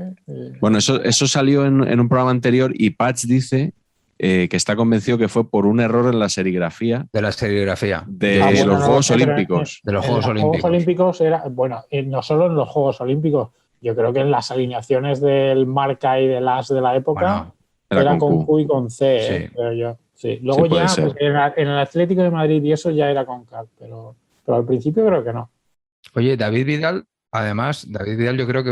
Bueno, eso salió en un programa anterior, y Patch dice que está convencido que fue por un error en la serigrafía. De la serigrafía. De los Juegos Olímpicos. De los Juegos Olímpicos. Los Juegos Olímpicos era, bueno, no solo en los Juegos Olímpicos, yo creo que en las alineaciones del marca y del as de la época... Bueno, era con Q y con C, sí. Pero yo, sí. Luego ya pues, en el Atlético de Madrid y eso ya era con K, pero al principio creo que no. Oye, David Vidal yo creo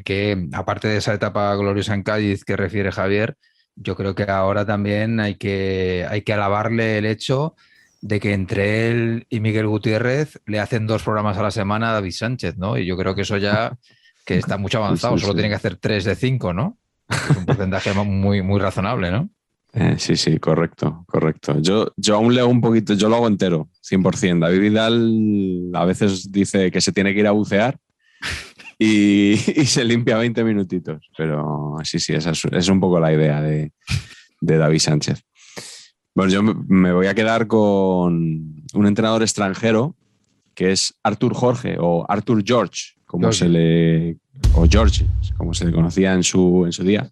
que aparte de esa etapa gloriosa en Cádiz que refiere Javier, yo creo que ahora también hay que alabarle el hecho de que entre él y Miguel Gutiérrez le hacen 2 programas a la semana a David Sánchez, ¿no? Y yo creo que eso ya que está mucho avanzado, Sí, sí, solo sí. tiene que hacer 3 de 5, ¿no? Es un porcentaje muy, muy razonable, ¿no? Sí, correcto. Yo aún leo un poquito, yo lo hago entero, 100%. David Vidal a veces dice que se tiene que ir a bucear y se limpia 20 minutitos, pero sí, esa es un poco la idea de David Sánchez. Bueno, yo me voy a quedar con un entrenador extranjero que es Artur Jorge o Artur George, o George, como se le conocía en su día.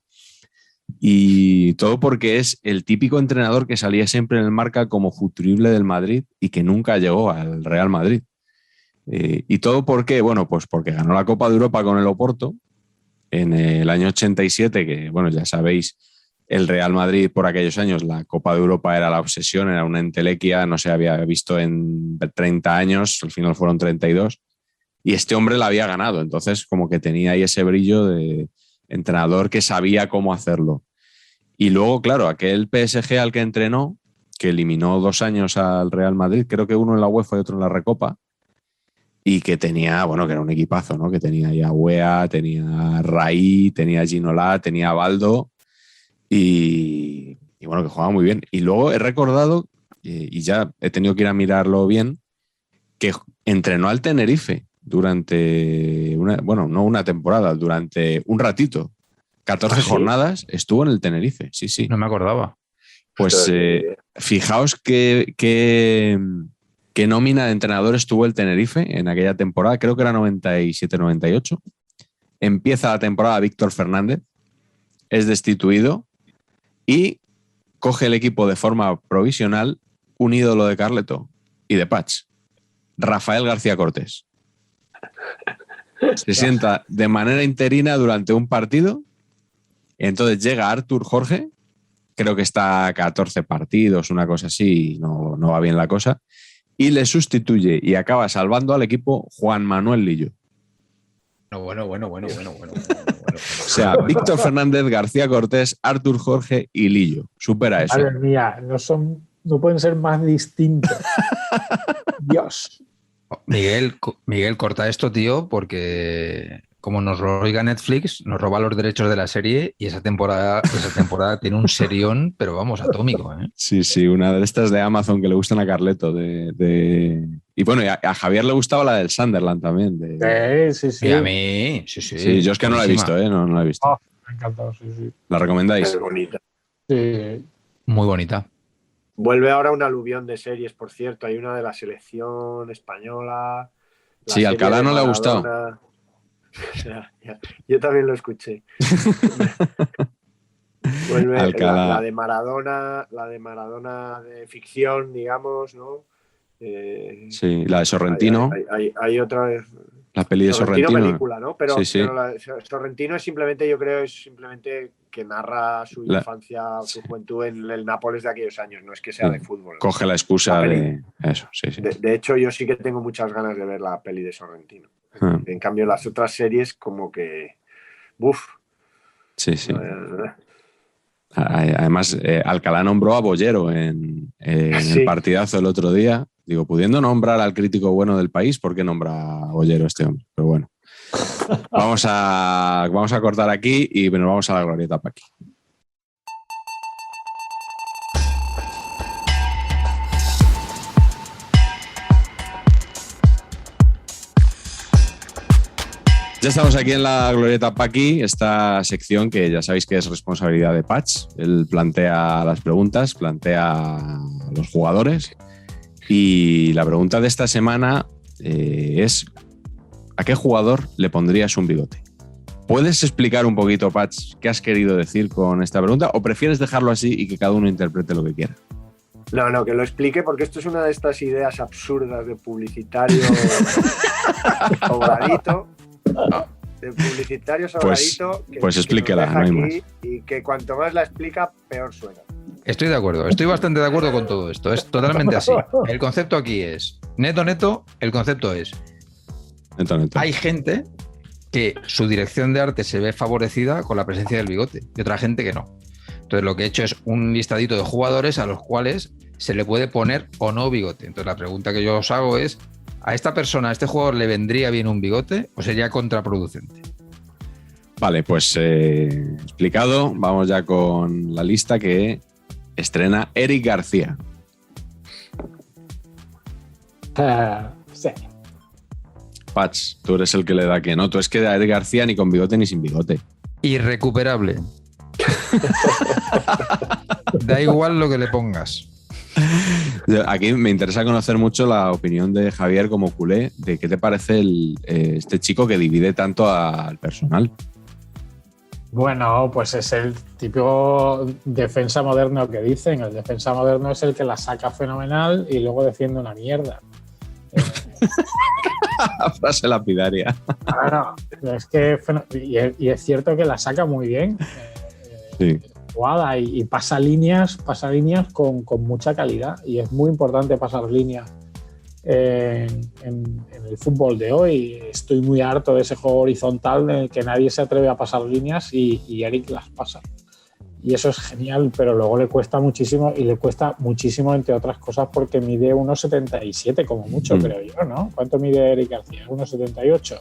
Y todo porque es el típico entrenador que salía siempre en el Marca como futurible del Madrid y que nunca llegó al Real Madrid. Y todo porque, bueno, pues porque ganó la Copa de Europa con el Oporto en el año 87, que, bueno, ya sabéis, el Real Madrid por aquellos años, la Copa de Europa era la obsesión, era una entelequia, no se había visto en 30 años, al final fueron 32, y este hombre la había ganado, entonces como que tenía ahí ese brillo de entrenador que sabía cómo hacerlo. Y luego, claro, aquel PSG al que entrenó, que eliminó 2 años al Real Madrid, creo que uno en la UEFA y otro en la Recopa, y que tenía, bueno, que era un equipazo, ¿no? Que tenía ya Wea, tenía Raí, tenía Ginola, tenía Baldo, y bueno, que jugaba muy bien. Y luego he recordado, y ya he tenido que ir a mirarlo bien, que entrenó al Tenerife durante no una temporada, durante un ratito. 14 jornadas estuvo en el Tenerife, sí. No me acordaba. Pues fijaos qué nómina de entrenadores tuvo el Tenerife en aquella temporada, creo que era 97-98. Empieza la temporada Víctor Fernández, es destituido y coge el equipo de forma provisional un ídolo de Carleto y de Patch, Rafael García Cortés. Se sienta de manera interina durante un partido. Entonces llega Artur Jorge, creo que está a 14 partidos, una cosa así, no va bien la cosa, y le sustituye y acaba salvando al equipo Juan Manuel Lillo. Bueno. O sea, Víctor Fernández, García Cortés, Artur Jorge y Lillo. Supera eso. Madre mía, no pueden ser más distintos. Dios. Miguel, corta esto, tío, porque como nos lo oiga Netflix, nos roba los derechos de la serie y esa temporada tiene un serión, pero vamos, atómico, ¿eh? Sí, una de estas de Amazon que le gustan a Carleto. Y bueno, y a Javier le gustaba la del Sunderland también. Sí. Y a mí, sí. Sí, yo es que no la he visto, no la he visto. Oh, me ha encantado, sí. ¿La recomendáis? Es bonita. Sí. Muy bonita. Vuelve ahora un aluvión de series, por cierto. Hay una de la selección española. Sí, Alcalá no le ha gustado. Yo también lo escuché. Vuelve la de Maradona de ficción, digamos, ¿no? Sí, la de Sorrentino. Hay otra vez. La peli de Sorrentino. Película, ¿no? Pero, sí. Pero la de Sorrentino yo creo es simplemente que narra su infancia, su juventud en el Nápoles de aquellos años, no es que sea de fútbol. Coge la excusa de eso, sí. De hecho, yo sí que tengo muchas ganas de ver la peli de Sorrentino. En cambio, las otras series como que... Sí. Además, Alcalá nombró a Bollero en el partidazo el otro día. Digo, pudiendo nombrar al crítico bueno del país, ¿por qué nombra a Bollero este hombre? Pero bueno, vamos a cortar aquí y nos vamos a la glorieta Paqui. Ya estamos aquí en la glorieta Paqui, esta sección que ya sabéis que es responsabilidad de Patch. Él plantea las preguntas, plantea a los jugadores. Y la pregunta de esta semana es: ¿a qué jugador le pondrías un bigote? ¿Puedes explicar un poquito, Patch, qué has querido decir con esta pregunta? ¿O prefieres dejarlo así y que cada uno interprete lo que quiera? No, que lo explique, porque esto es una de estas ideas absurdas de publicitario sobradito. De publicitario sobradito. Pues explíquela, no hay más. Y que cuanto más la explica, peor suena. Estoy de acuerdo, estoy bastante de acuerdo con todo esto. Es totalmente así. El concepto aquí es, neto, el concepto es, neto. Hay gente que su dirección de arte se ve favorecida con la presencia del bigote y otra gente que no. Entonces lo que he hecho es un listadito de jugadores a los cuales se le puede poner o no bigote. Entonces la pregunta que yo os hago es, ¿a esta persona, a este jugador le vendría bien un bigote o sería contraproducente? Vale, pues explicado, vamos ya con la lista que estrena Eric García. Sí. Patch, tú eres el que le da que no. Tú es que a Eric García ni con bigote ni sin bigote. Irrecuperable. Da igual lo que le pongas. Aquí me interesa conocer mucho la opinión de Javier como culé, de qué te parece este chico que divide tanto al personal. Bueno, pues es el típico defensa moderno que dicen. El defensa moderno es el que la saca fenomenal y luego defiende una mierda. Frase lapidaria. Claro, es que y es cierto que la saca muy bien. Sí. Jugada y pasa líneas con mucha calidad. Y es muy importante pasar líneas en el fútbol de hoy. Estoy muy harto de ese juego horizontal en el que nadie se atreve a pasar líneas y Eric las pasa. Y eso es genial, pero luego le cuesta muchísimo, y le cuesta muchísimo, entre otras cosas, porque mide 1,77 como mucho, creo yo, ¿no? ¿Cuánto mide Eric García? 1,78.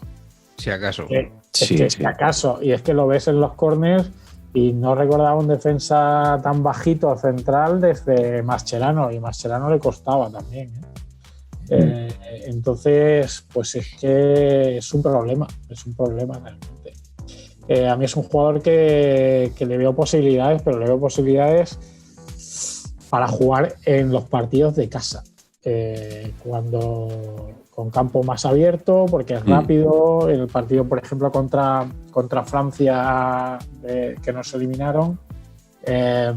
Si acaso. Si acaso. Y es que lo ves en los corners y no recordaba un defensa tan bajito central desde Mascherano, y Mascherano le costaba también, ¿eh? Entonces, pues es que es un problema realmente. A mí es un jugador que le veo posibilidades, pero le veo posibilidades para jugar en los partidos de casa, cuando con campo más abierto, porque es rápido. En el partido, por ejemplo, contra Francia, que nos eliminaron, el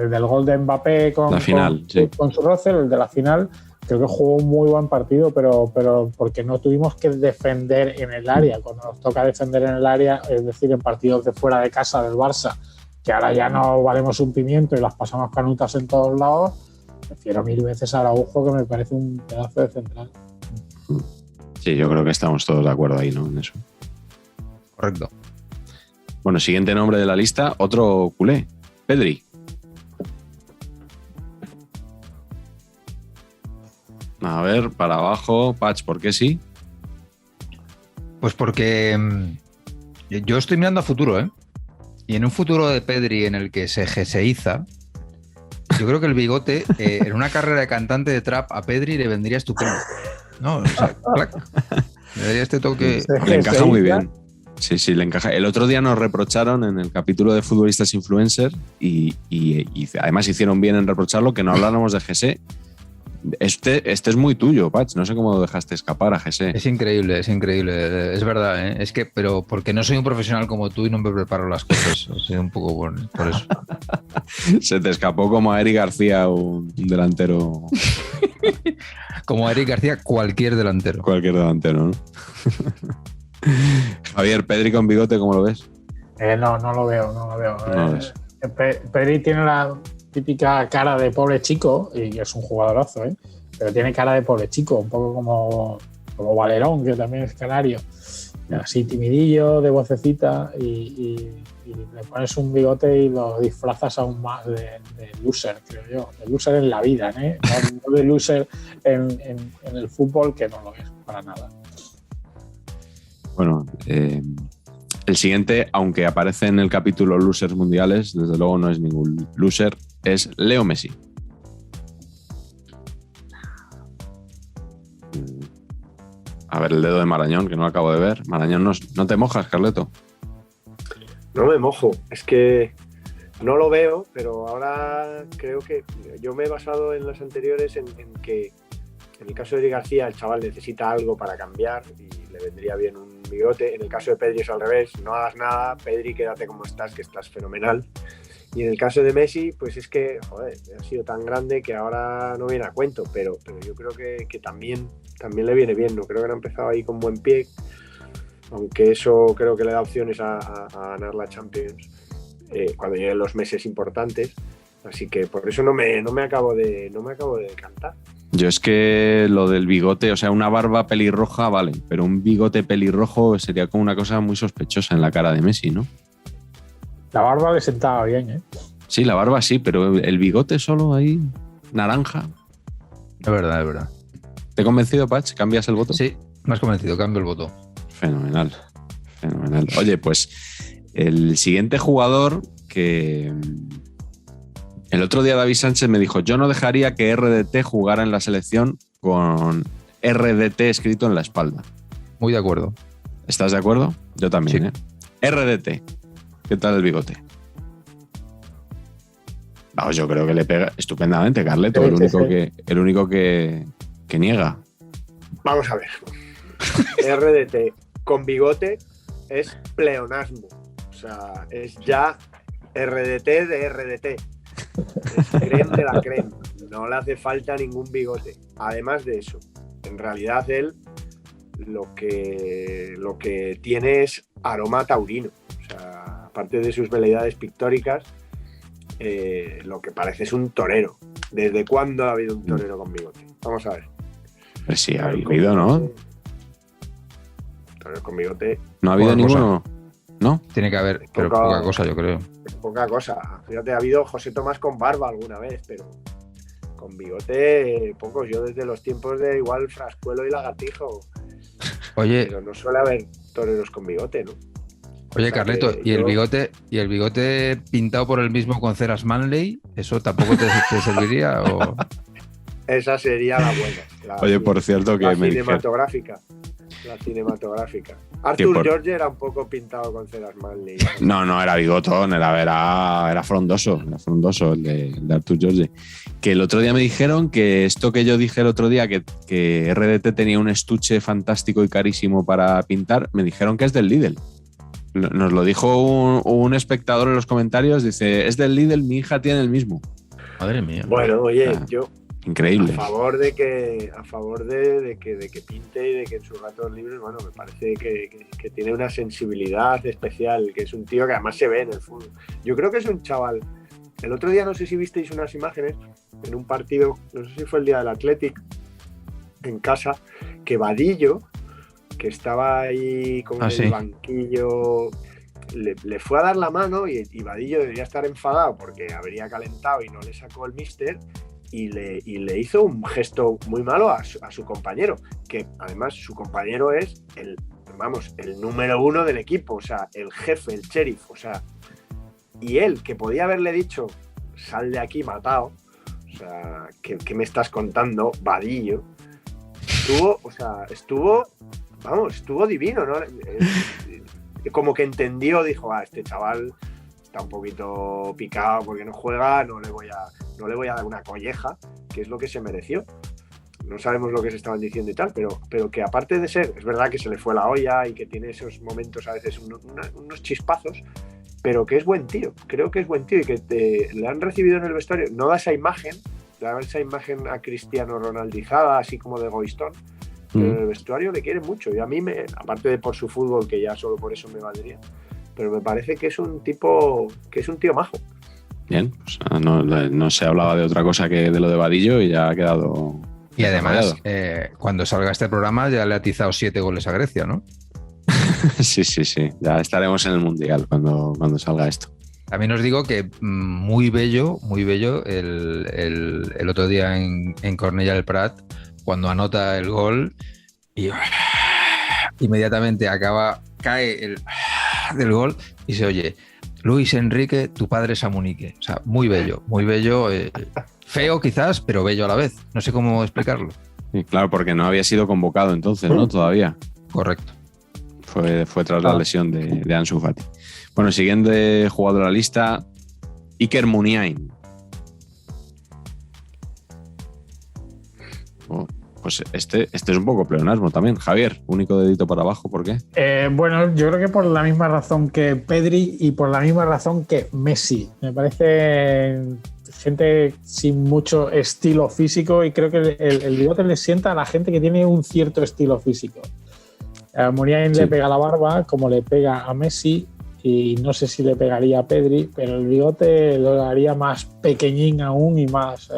del gol de Mbappé la final, con su Russell, el de la final. Creo que jugó un muy buen partido, pero porque no tuvimos que defender en el área. Cuando nos toca defender en el área, es decir, en partidos de fuera de casa del Barça, que ahora ya no valemos un pimiento y las pasamos canutas en todos lados, prefiero 1000 veces a Araujo, que me parece un pedazo de central. Sí, yo creo que estamos todos de acuerdo ahí, ¿no? En eso. Correcto. Bueno, siguiente nombre de la lista, otro culé, Pedri. A ver, para abajo, Patch, ¿por qué sí? Pues porque yo estoy mirando a futuro, ¿eh? Y en un futuro de Pedri en el que se geseiza, yo creo que el bigote, en una carrera de cantante de trap, a Pedri le vendría estupendo. No, o sea, le daría este toque. Le encaja muy bien. Sí, le encaja. El otro día nos reprocharon en el capítulo de Futbolistas Influencer y además hicieron bien en reprocharlo, que no habláramos de GC. Este es muy tuyo, Patch. No sé cómo lo dejaste escapar a GC. Es increíble, es verdad, ¿eh? Es que, pero porque no soy un profesional como tú y no me preparo las cosas. Ha sido un poco por eso. Se te escapó como a Eric García, un delantero. Como a Eric García, cualquier delantero. Cualquier delantero, ¿no? Javier, Pedri con bigote, ¿cómo lo ves? No lo veo. No ves. Pedri tiene la típica cara de pobre chico, y es un jugadorazo, pero tiene cara de pobre chico, un poco como Valerón, que también es canario, así timidillo, de vocecita, y le pones un bigote y lo disfrazas aún más de loser, creo yo, de loser en la vida, no de loser en el fútbol, que no lo es para nada. Bueno, el siguiente, aunque aparece en el capítulo Losers Mundiales, desde luego no es ningún loser, es Leo Messi. A ver, el dedo de Marañón, que no lo acabo de ver. Marañón, ¿no te mojas, Carleto? No me mojo, es que no lo veo, pero ahora creo que yo me he basado en las anteriores en que en el caso de Eric García el chaval necesita algo para cambiar y le vendría bien un bigote. En el caso de Pedri es al revés, no hagas nada, Pedri, quédate como estás, que estás fenomenal. Y en el caso de Messi, pues es que, joder, ha sido tan grande que ahora no viene a cuento, pero yo creo que también le viene bien, ¿no? Creo que no ha empezado ahí con buen pie, aunque eso creo que le da opciones a ganar la Champions cuando lleguen los meses importantes. Así que por eso no me acabo de decantar. Yo es que lo del bigote, o sea, una barba pelirroja, vale, pero un bigote pelirrojo sería como una cosa muy sospechosa en la cara de Messi, ¿no? La barba le sentaba bien, ¿eh? Sí, la barba sí, pero el bigote solo ahí, naranja. Es verdad, es verdad. ¿Te he convencido, Patch? ¿Cambias el voto? Sí, me has convencido, cambio el voto. Fenomenal, fenomenal. Oye, pues el siguiente jugador que... El otro día David Sánchez me dijo, yo no dejaría que RDT jugara en la selección con RDT escrito en la espalda. Muy de acuerdo. ¿Estás de acuerdo? Yo también, Sí. RDT. ¿Qué tal el bigote? Vamos, yo creo que le pega estupendamente, Carleto, Sí, el único que niega. Vamos a ver. RDT con bigote es pleonasmo. O sea, es ya RDT de RDT. Es creme de la creme. No le hace falta ningún bigote. Además de eso, en realidad él lo que tiene es aroma taurino. O sea, aparte de sus veleidades pictóricas, lo que parece es un torero. ¿Desde cuándo ha habido un torero con bigote? Vamos a ver. Pues sí, ha habido, ¿no? Torero con bigote. No ha habido Poca ninguno, ¿no? Tiene que haber, pero poca cosa, yo creo. Poca cosa. Fíjate, ha habido José Tomás con barba alguna vez, pero con bigote pocos. Yo desde los tiempos de igual Frascuelo y Lagartijo. Oye, Pero no suele haber toreros con bigote, ¿no? oye, O sea Carleto, que ¿y el yo- bigote pintado por el mismo con ceras Manley? ¿Eso tampoco te serviría? O... Esa sería la buena. Oye, por cierto, que la me dijeron... cinematográfica. La cinematográfica. Arthur por- George era un poco pintado con ceras Manley. No, era bigotón, era frondoso el de Arthur George. Que el otro día me dijeron que esto que yo dije el otro día, que RDT tenía un estuche fantástico y carísimo para pintar, me dijeron que es del Lidl. Nos lo dijo un espectador en los comentarios, dice, es del Lidl, mi hija tiene el mismo. Madre mía. Bueno, oye, yo Increíble. a favor de que pinte y de que en sus ratos libres, bueno, me parece que tiene una sensibilidad especial, que es un tío que además se ve en el fútbol. Yo creo que es un chaval. El otro día no sé si visteis unas imágenes en un partido, no sé si fue el día del Athletic, en casa, que Vadillo, que estaba ahí con el sí. banquillo, le fue a dar la mano y Vadillo debería estar enfadado porque habría calentado y no le sacó el míster. Y le hizo un gesto muy malo a su compañero, que además su compañero es el número uno del equipo, o sea, el jefe, el sheriff, o sea, y él, que podía haberle dicho, sal de aquí matado, o sea, ¿qué me estás contando, Vadillo? Estuvo divino, ¿no? Como que entendió, dijo, este chaval está un poquito picado porque no juega, no le voy a dar una colleja, que es lo que se mereció. No sabemos lo que se estaban diciendo y tal, pero que aparte de ser, es verdad que se le fue la olla y que tiene esos momentos a veces unos chispazos, pero que es buen tío, creo que es buen tío y que le han recibido en el vestuario, no da esa imagen a Cristiano Ronaldizada, así como de egoístón, pero en el vestuario le quiere mucho y a mí, aparte de por su fútbol, que ya solo por eso me valdría, pero me parece que es un tío majo. Bien, pues no se hablaba de otra cosa que de lo de Vadillo y ya ha quedado... Y además, desarrollado. cuando salga este programa ya le ha atizado 7 goles a Grecia, ¿no? Sí. Ya estaremos en el Mundial cuando salga esto. También os digo que muy bello el otro día en Cornellà del Prat, cuando anota el gol y inmediatamente cae el del gol y se oye, Luis Enrique, tu padre es Amunique. O sea, muy bello, feo quizás, pero bello a la vez. No sé cómo explicarlo. Sí, claro, porque no había sido convocado entonces, ¿no? Todavía. Correcto. Fue tras la lesión de Ansu Fati. Bueno, siguiente jugador de la lista, Iker Muniain. Pues este es un poco pleonasmo también. Javier, único dedito para abajo, ¿por qué? Bueno, yo creo que por la misma razón que Pedri y por la misma razón que Messi. Me parece gente sin mucho estilo físico y creo que el bigote le sienta a la gente que tiene un cierto estilo físico. A Muniain le pega la barba como le pega a Messi y no sé si le pegaría a Pedri, pero el bigote lo haría más pequeñín aún y más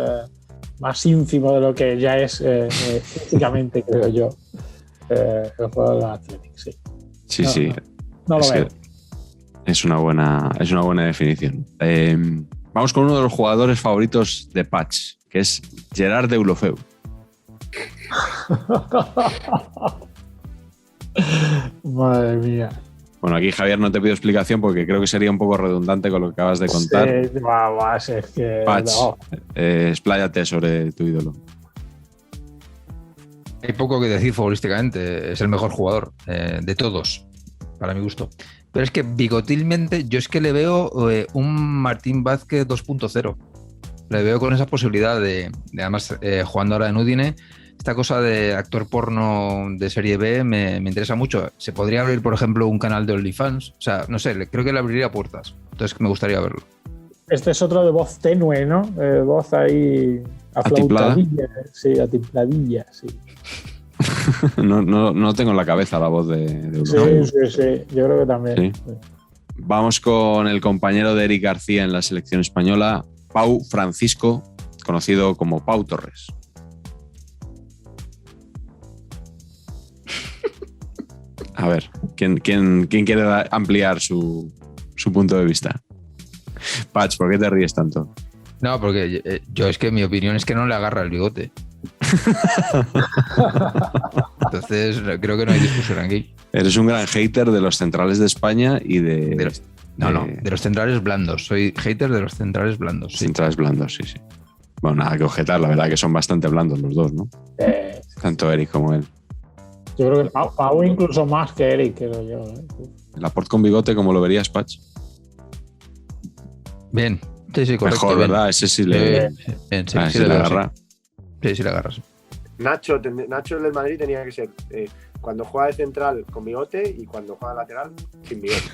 ínfimo de lo que ya es físicamente, creo yo, el jugador del Athletic, sí. Sí. No lo veo. Es una buena definición. Vamos con uno de los jugadores favoritos de Patch, que es Gerard Deulofeu. Madre mía. Bueno, aquí Javier no te pido explicación porque creo que sería un poco redundante con lo que acabas de contar. Sí, vamos, es que Patch, no. expláyate sobre tu ídolo. Hay poco que decir futbolísticamente. Es el mejor jugador de todos, para mi gusto. Pero es que bigotilmente yo es que le veo un Martín Vázquez 2.0. Le veo con esa posibilidad de además, jugando ahora en Udine, esta cosa de actor porno de serie B me interesa mucho. Se podría abrir, por ejemplo, un canal de OnlyFans. O sea, no sé, creo que le abriría puertas. Entonces me gustaría verlo. Este es otro de voz tenue, ¿no? Voz ahí aflautadilla. Sí, atipladilla, sí. No tengo en la cabeza la voz de Deulofeu. Sí, yo creo que también. Sí. Vamos con el compañero de Eric García en la selección española, Pau Francisco, conocido como Pau Torres. A ver, ¿quién quiere ampliar su punto de vista? Patch, ¿por qué te ríes tanto? No, porque yo es que mi opinión es que no le agarra el bigote. Entonces creo que no hay discusión aquí. Eres un gran hater de los centrales de España y de los centrales blandos. Soy hater de los centrales blandos. Sí. Centrales blandos, sí. Bueno, nada que objetar, la verdad que son bastante blandos los dos, ¿no? Tanto Eric como él. Yo creo que Pau incluso más que Eric, creo yo. Laporte con bigote, ¿cómo lo verías, Patch? Bien. Sí, correcto. Mejor, bien. ¿verdad? Ese sí le... Bien, sí le agarra. Sí, le agarras. Nacho del Madrid tenía que ser cuando juega de central con bigote y cuando juega de lateral sin bigote.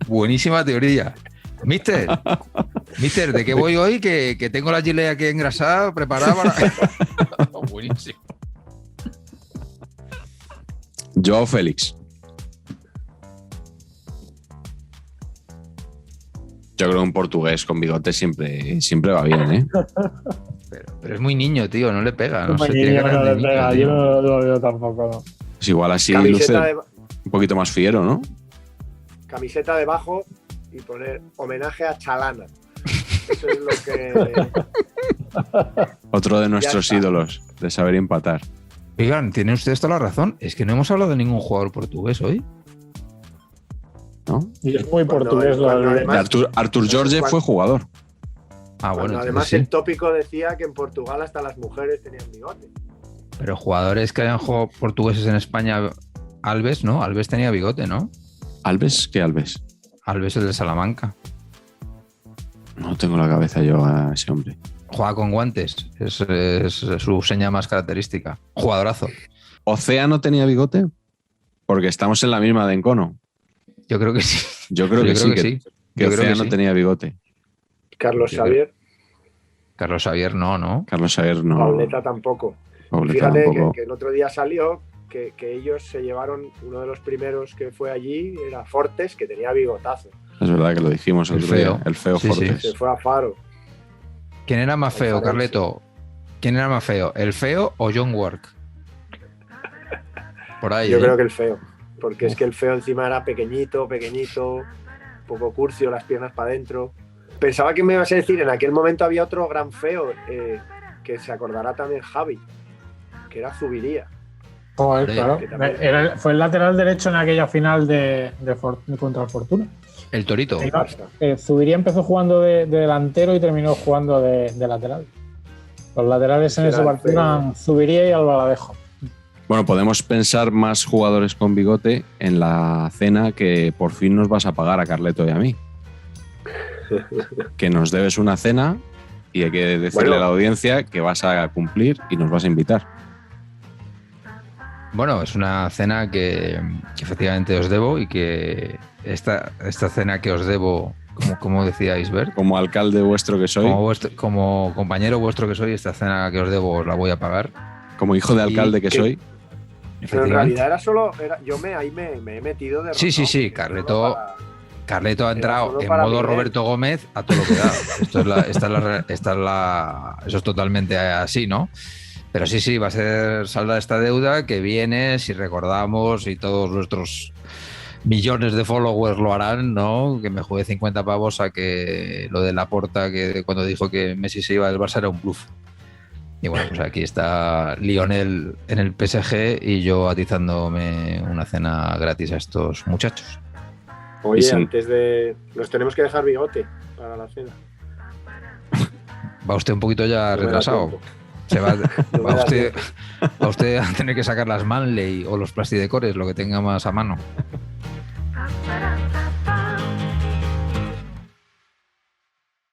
Buenísima teoría. Mister, ¿de qué voy hoy? Que tengo la gilet aquí engrasada, preparada para... Buenísimo. Joao Félix. Yo creo que un portugués con bigote siempre va bien, ¿eh? Pero es muy niño, tío, no le pega. No sé, niño, tiene no le niño, pega, tío. yo no lo veo tampoco, no. Pues igual así Camiseta luce un poquito más fiero, ¿no? Camiseta debajo y poner homenaje a Chalana. Eso es lo que... Otro de nuestros ídolos de saber empatar. Oigan, tiene usted toda la razón. Es que no hemos hablado de ningún jugador portugués hoy. ¿No? Y es muy portugués lo del... además, Artur Jorge fue jugador. Ah, bueno, además sí. el tópico decía que en Portugal hasta las mujeres tenían bigote. Pero jugadores que hayan jugado portugueses en España, Alves, ¿no? Alves tenía bigote, ¿no? ¿Alves? ¿Qué Alves? Alves, el de Salamanca. No tengo la cabeza yo a ese hombre. Juega con guantes. Es su seña más característica. Jugadorazo. ¿Océano tenía bigote? Porque estamos en la misma de Encono. Yo creo que sí. Yo creo que sí. Que Océano tenía bigote. Carlos Xavier. Carlos Xavier no. Carlos Xavier no. Pauleta tampoco. Pauleta Fíjate tampoco. que el otro día salió que ellos se llevaron, uno de los primeros que fue allí era Fortes, que tenía bigotazo. Es verdad que lo dijimos el otro día. El feo Sí, Fortes. Se fue a Faro. ¿Quién era más feo, Carleto? ¿Quién era más feo? ¿El feo o John Work? Por ahí. Yo creo que el feo. Porque es que el feo encima era pequeñito, un poco curcio, las piernas para adentro. Pensaba que me ibas a decir, en aquel momento había otro gran feo, que se acordará también Javi, que era Zubiría. Joder, claro. Fue el lateral derecho en aquella final contra el Fortuna. El Torito. Zubiría empezó jugando de delantero y terminó jugando de lateral. Los laterales en ese partido eran Zubiría y Albaladejo. Bueno, podemos pensar más jugadores con bigote en la cena que por fin nos vas a pagar a Carleto y a mí. Que nos debes una cena y hay que decirle a la audiencia que vas a cumplir y nos vas a invitar. Bueno, es una cena que efectivamente os debo y que esta cena que os debo, como decía Isbert, como alcalde vuestro que soy, como compañero vuestro que soy, esta cena que os debo os la voy a pagar. Como hijo de alcalde que soy. Pero en realidad era solo... yo me he metido de... Sí, Carleto ha entrado en modo Roberto Gómez a todo lo que da. Eso es totalmente así, ¿no? Pero sí, va a ser saldada esta deuda que viene, si recordamos, y todos nuestros millones de followers lo harán, ¿no? Que me jugué 50 pavos a que lo de Laporta, que cuando dijo que Messi se iba del Barça era un bluff. Y bueno, pues aquí está Lionel en el PSG y yo atizándome una cena gratis a estos muchachos. Oye, sí. antes de... Nos tenemos que dejar bigote para la cena. Va usted un poquito ya No me da retrasado. tiempo. Se va, No me va da usted, tiempo. va usted a tener que sacar las Manley o los Plastidecores, lo que tenga más a mano.